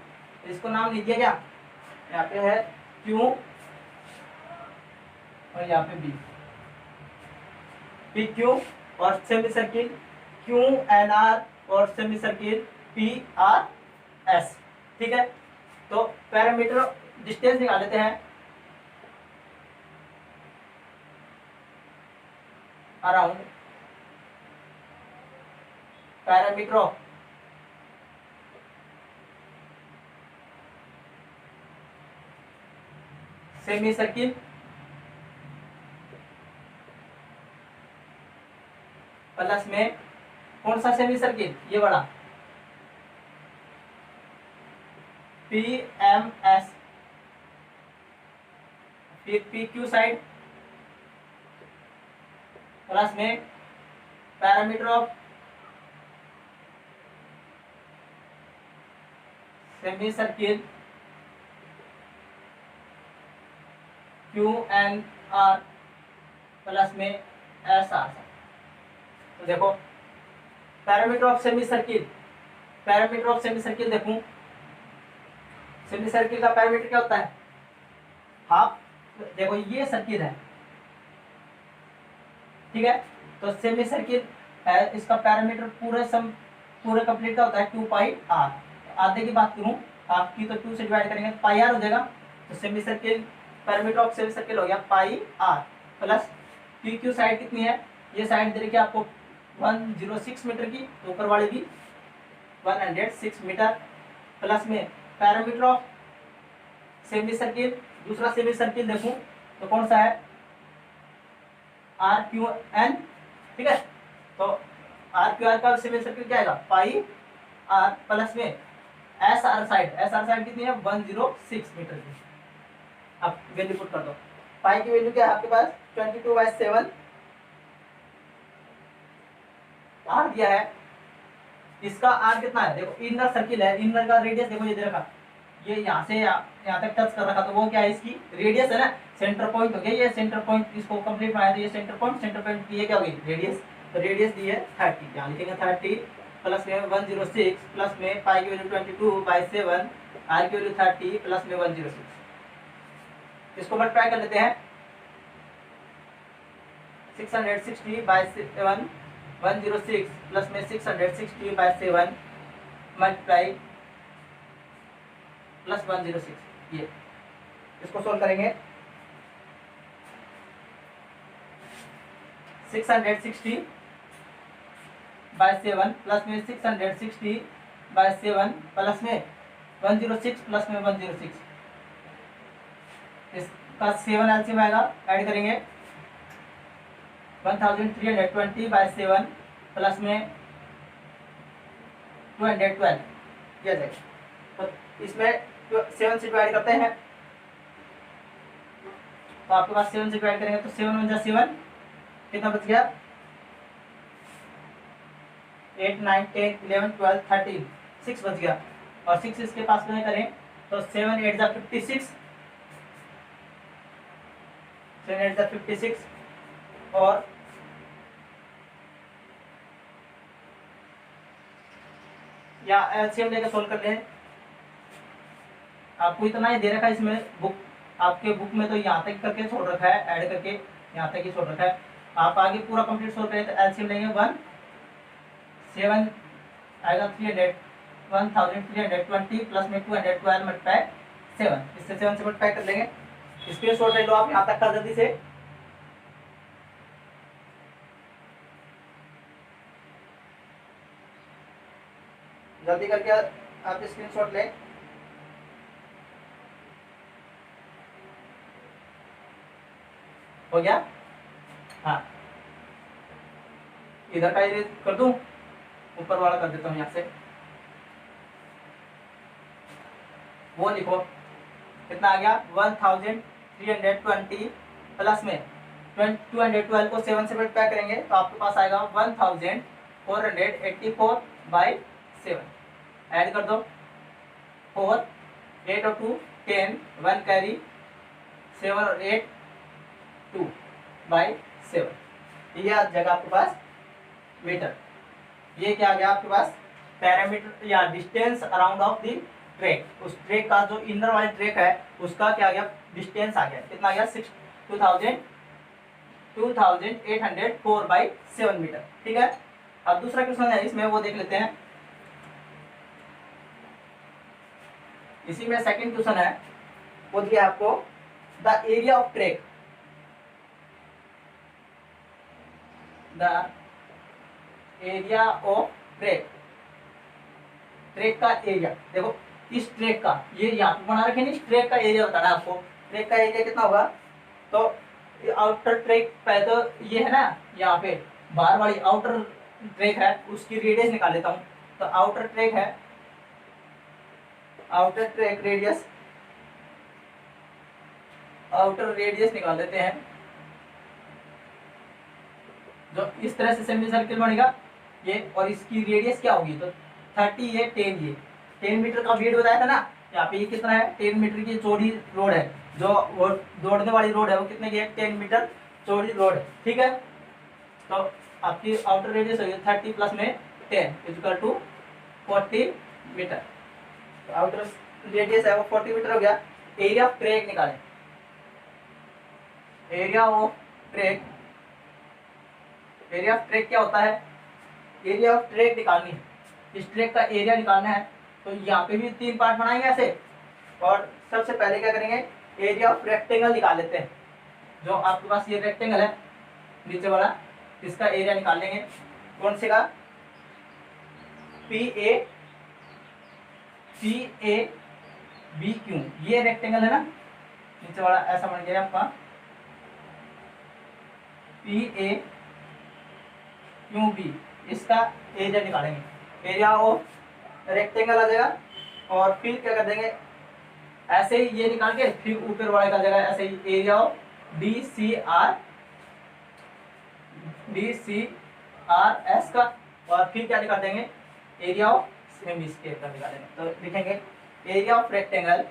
इसको नाम नहीं दिया गया, यहाँ पे है क्यू, और यहाँ पे बी, पी क्यू, और semi circle Q N R, और semi circle P R S. ठीक है, तो पैरामीटर डिस्टेंस निकाल लेते हैं, around parameter of semi circle plus में कौन सा सेमी सर्किल, ये बड़ा पी एम एस, फिर पी क्यू साइड प्लस में parameter of semi circle Q N R plus में एस आर। तो देखो parameter of semi circle, parameter of semi circle देखूं, सेमी सर्किल का पैरामीटर क्या होता है, हाफ। देखो ये सर्किल है, ठीक है, तो सेमी सर्किल है, इसका पैरामीटर पूरे कंप्लीट का होता है 2 पाई आर। आधे की बात करूं, हाफ की तो 2 से डिवाइड करेंगे तो पाई आर हो जाएगा। तो semi circle parameter of semi circle हो गया pi R, plus P Q side कितनी है, ये साइड दे रखी है आपको 106 मीटर की, तो ऊपर वाली भी 106 मीटर, प्लस में पैरामीटर ऑफ सेमी सर्किल, दूसरा सेमी सर्किल देखूं तो कौन सा है, आर क्यू एन। ठीक है, तो आर क्यू आर का सेमी सर्किल क्या आएगा, पाई आर, प्लस में S are side, S R side कितनी है 106 मीटर की। अब वैल्यू पुट कर दो, पाई की वैल्यू क्या है आपके पास 22/7, आर दिया है, इसका आर कितना है, देखो इनर सर्किल है, इनर का रेडियस देखो ये दे रखा, ये यहाँ से यहाँ तक टच कर रखा, तो वो क्या है, इसकी रेडियस है ना, सेंटर पॉइंट हो गया, ये सेंटर पॉइंट इसको कंप्लीट बनाया, तो ये सेंटर पॉइंट की ये क्या होगी रेडियस, तो रेडियस दी है 30, यहाँ लिखेंगे 30 प्लस में 106 प्लस में पाई की वैल्यू 22/7, आर की वैल्यू 30 प्लस में 106, इसको मल्टीप्लाई कर लेते हैं 660/7, 106 प्लस में 660/7 मल्टीप्लाई प्लस 106, ये इसको सोल्व करेंगे 660 बाय 7 प्लस में 660 बाय 7 प्लस में 106 प्लस में 106, इसका 7 एलसीएम आएगा, ऐड करेंगे 1320 बाय 7 प्लस में 212 किया जाएगा। तो इसमें 7 से डिवाइड करते हैं, तो आपके पास 7 से डिवाइड करेंगे तो 7 × 7 कितना बच गया, 8 9 10 11 12 13, 6 बच गया। और 6 इसके पास में करें तो 7 8 जा 56, 7 8 जा 56 और या एलसीएम लेकर सोल्व कर लें। आपको इतना ही दे रखा है इसमें, बुक आपके बुक में तो यहाँ तक करके छोड़ रखा है, ऐड करके यहाँ तक ही छोड़ रखा है। आप आगे पूरा कंप्लीट सोल्व करें तो एलसीएम लेंगे 7 आएगा 1320 प्लस में 212 मल्टीप्लाई 7, इससे 7 से मल्टीप्लाई कर लेंगे। स्क्रीनशॉट ले लो आप यहाँ तक का जल्दी से। जल्दी करके आप स्क्रीनशॉट लें। हो गया? हाँ, इधर का इरेज कर दूं, ऊपर वाला कर देता हूं यहाँ से। वो लिखो कितना आ गया, 1320 प्लस में 212 को 7 से मल्टीप्लाई करेंगे तो आपके पास आएगा 1484 बाई 7, ऐड कर दो 4 8 और 2 10 1 कैरी 7 और 8 2 बाई 7, ये आ जाएगा आपके पास मीटर। ये क्या आ गया आपके पास, पैरामीटर या distance around of the track. उस ट्रैक का जो इनर वाली ट्रैक है उसका क्या आ गया, डिस्टेंस आ गया, कितना आ गया 2804 बाई 7 मीटर। ठीक है, अब दूसरा क्वेश्चन है इसमें, वो देख लेते हैं। इसी में सेकंड क्वेश्चन है, वो दिया आपको the area of track, the area of track, track का एरिया। देखो इस ट्रैक का, ये यहाँ पे बना रखे, इस ट्रैक का एरिया बताना है आपको। ट्रैक का एरिया कितना होगा, तो आउटर ट्रैक पे तो ये है ना, यहाँ पे बाहर वाली आउटर ट्रैक है, उसकी रेडियस निकाल लेता हूँ। तो आउटर ट्रैक है, outer track radius, outer radius निकाल देते हैं। जो इस तरह से सेमी सर्किल बनेगा ये, और इसकी रेडियस क्या होगी, तो 30 ये 10, ये 10 मीटर का वेट बताया था ना। यहाँ पे ये कितना है, 10 मीटर की चौड़ी रोड है, जो वो दौड़ने वाली रोड है वो कितने की है, 10 मीटर चौड़ी रोड है। ठीक है, तो आपकी आउटर रेडियस होगी 30 प्लस में 10 इक्वल टू 40 मीटर। तो आउटर रेडियस है वो 40 मीटर हो गया। एरिया ऑफ ट्रैक निकालें, area of track, area of track क्या होता है, एरिया ऑफ ट्रैक निकालनी है, इस ट्रैक का एरिया निकालना है। तो यहाँ पे भी 3 पार्ट बनाएंगे ऐसे, और सबसे पहले क्या करेंगे, एरिया ऑफ रेक्टेंगल निकाल लेते हैं। जो आपके पास ये रेक्टेंगल है नीचे वाला, इसका एरिया निकाल लेंगे। कौन से का, PABQ, ये रेक्टेंगल है ना नीचे वाला, ऐसा बन गया आपका PAQB, इसका एरिया निकालेंगे। एरिया ऑफ रेक्टेंगल आ जाएगा, और फिर क्या कर देंगे, ऐसे ही ये निकाल के फिर ऊपर वाले का जगह ऐसे ही एरिया ऑफ DCRS का, और फिर क्या निकाल देंगे, एरिया ऑफ सेमी स्क्वायर का निकालेंगे। तो लिखेंगे area of rectangle,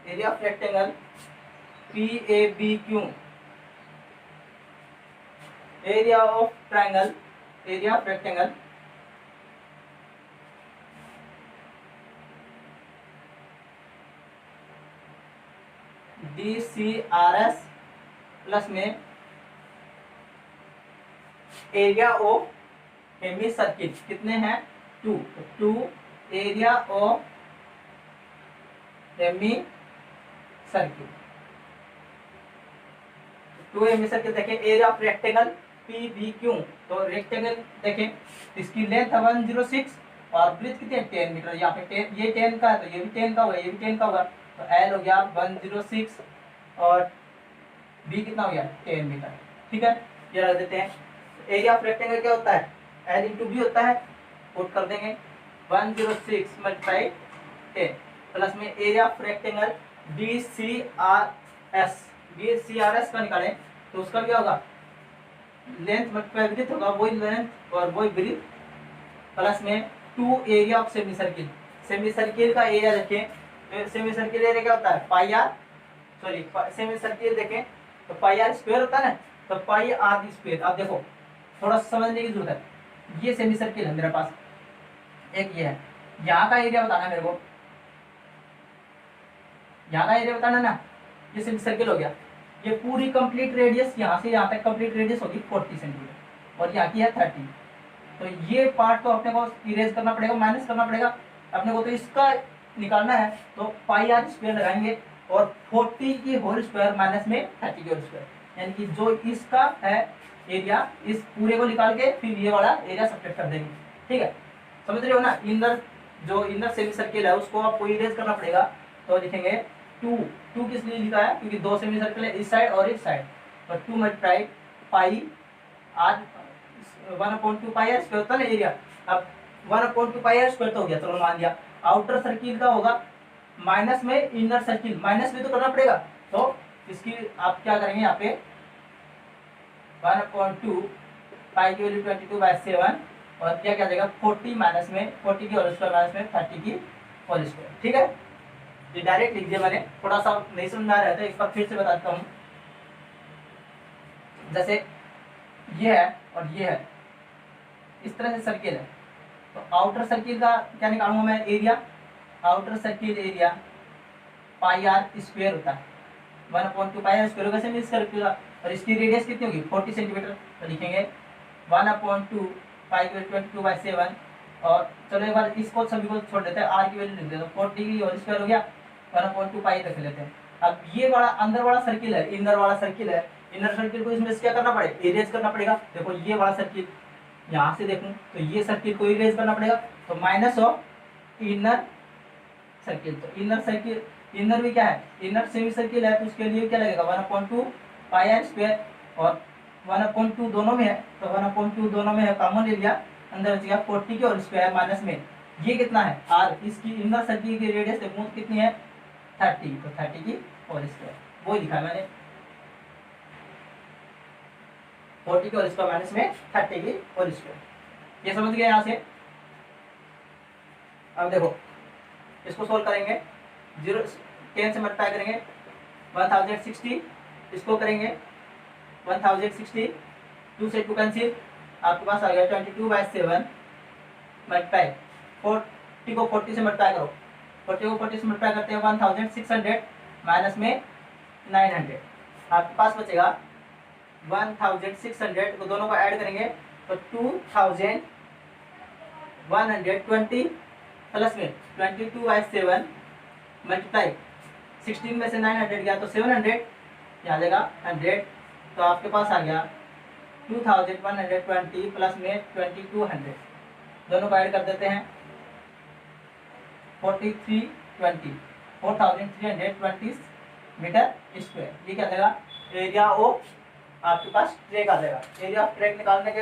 area of rectangle PABQ, area of triangle, area of rectangle DCRS plus में एरिया ऑफ हेमी सर्किल, कितने हैं 2 एरिया ऑफ हेमी सर्किल। 2 एमबी सर्किल देखें, area of rectangle P B Q. तो रेक्टेंगल देखें, इसकी length है 106 और ब्रीथ कितनी है 10 मीटर। यहाँ पे 10, ये 10 का है तो ये भी 10 का होगा, ये भी 10 का होगा, तो एल हो गया 106 और बी कितना हो गया 10 मीटर। ठीक है, ये रख देते हैं। एरिया ऑफ रेक्टेंगल क्या होता है, एल इंटू बी होता है, पुट कर देंगे 106 मल्टीप्लाई 10 प्लस में area of rectangle B C R S का निकालें तो उसका क्या होगा, लेंथ मल्टीप्लाई ब्रीथ होगा, वही लेंथ और वही ब्रीथ प्लस में 2 area of semi circle. Semi circle का एरिया देखें, तो सेमी सर्किल एरिया क्या होता है pi are, sorry semi circle देखें तो पाई आर स्क्वायर होता है ना, तो पाई आर स्क्वायर। अब देखो थोड़ा समझने की जरूरत है, ये सेमी सर्किल है मेरे पास, एक ये है, यहाँ का एरिया बताना है मेरे को, यहाँ का एरिया बताना ना, ये सेमी सर्किल हो गया। ये पूरी कंप्लीट रेडियस यहाँ से यहाँ तक कंप्लीट रेडियस होगी 40 सेंटीमीटर और यहाँ की है 30। तो ये पार्ट तो अपने को इरेज करना पड़ेगा, माइनस करना पड़ेगा अपने को, तो इसका निकालना है तो पाई आर स्क्वायर लगाएंगे और 40 की होल स्क्वायर माइनस में 30 की होल स्क्वायर, यानी कि जो इसका है एरिया, इस पूरे को निकाल के फिर ये वाला एरिया सब्ट्रैक्ट कर देंगे। ठीक है, समझ रहे हो ना। इनर जो इनर सेमी सर्किल है उसको आपको इरेज करना पड़ेगा, तो लिखेंगे 2 किस लिए लिखा है, क्योंकि 2 सेमी सर्किल है इस साइड और इस साइड, तो 2 multiply pi r 1/2 pi are square होता है ना एरिया। अब 1/2 पाई आर स्क्वायर तो हो गया, चलो मान लिया। आउटर सर्किल का होगा माइनस में इनर सर्किल, माइनस भी तो करना पड़ेगा, तो इसकी आप क्या करेंगे यहाँ पे 1/2 पाई की वैल्यू 22/7 और क्या क्या जाएगा 40 माइनस में 40 की होल स्क्वायर माइनस में 30 की होल स्क्वायर। ठीक है, ये डायरेक्ट लिख दिया मैंने, थोड़ा सा नहीं समझ में आ रहा है तो एक बार फिर से बताता हूँ। जैसे ये है और ये है, इस तरह से सर्किल है, तो आउटर सर्किल का क्या निकालूंगा मैं area, outer circle area pi are square होता है, 1/2 पाई आर स्क्वायर होगा सेमी सर्किल का, और इसकी रेडियस कितनी होगी 40 सेंटीमीटर, तो लिखेंगे 1/2 पाई की 22/7 और चलो एक बार इसको सभी को छोड़ देते हैं, आर की वैल्यू लिख देते हैं, 40 की होल स्क्वायर हो गया 1/2 पाई रख लेते हैं। अब ये वाला अंदर वाला सर्किल है, इनर वाला सर्किल है, इनर सर्किल को इसमें से क्या करना पड़ेगा इरेज करना पड़ेगा। देखो ये वाला सर्किल यहाँ से देखूं तो ये सर्किल को इरेज करना पड़ेगा, तो माइनस ऑफ इनर सर्किल, तो इनर सर्किल इनर भी क्या है इनर सेमी सर्किल है, तो उसके लिए क्या लगेगा 1/2 पाई आर स्क्वायर और 1/2 दोनों में है, तो 1/2 दोनों में है, कॉमन ले लिया, अंदर बच गया 40 की होल स्क्वायर माइनस में ये कितना है आर, इसकी इनर सर्किल की रेडियस देखूं कितनी है 30, तो 30 की होल स्क्वायर, वो लिखा मैंने 40 की होल स्क्वायर माइनस में 30 की होल स्क्वायर। ये समझ गए यहाँ से। अब देखो इसको सोल्व करेंगे, 10 से मल्टीप्लाई करेंगे 1060, इसको करेंगे 1060, 2 से 2 कैंसिल, आपके पास आ गया 22/7 मल्टीप्लाई 40 को 40 से मल्टीप्लाई करो, 40 को 40 से मल्टीप्लाई करते हैं 1600 माइनस में 900, आपके पास बचेगा 1600 को दोनों को ऐड करेंगे तो 2120 प्लस में 22/7 मल्टीप्लाई 16 में से 900 गया तो 700, यहाँ जाएगा 100, तो आपके पास आ गया 2120 प्लस में 2200, दोनों को ऐड कर देते हैं 4320 मीटर स्क्वायर। ये क्या देगा एरिया ऑफ आपके पास ट्रैक आ जाएगा। एरिया ऑफ ट्रैक निकालने के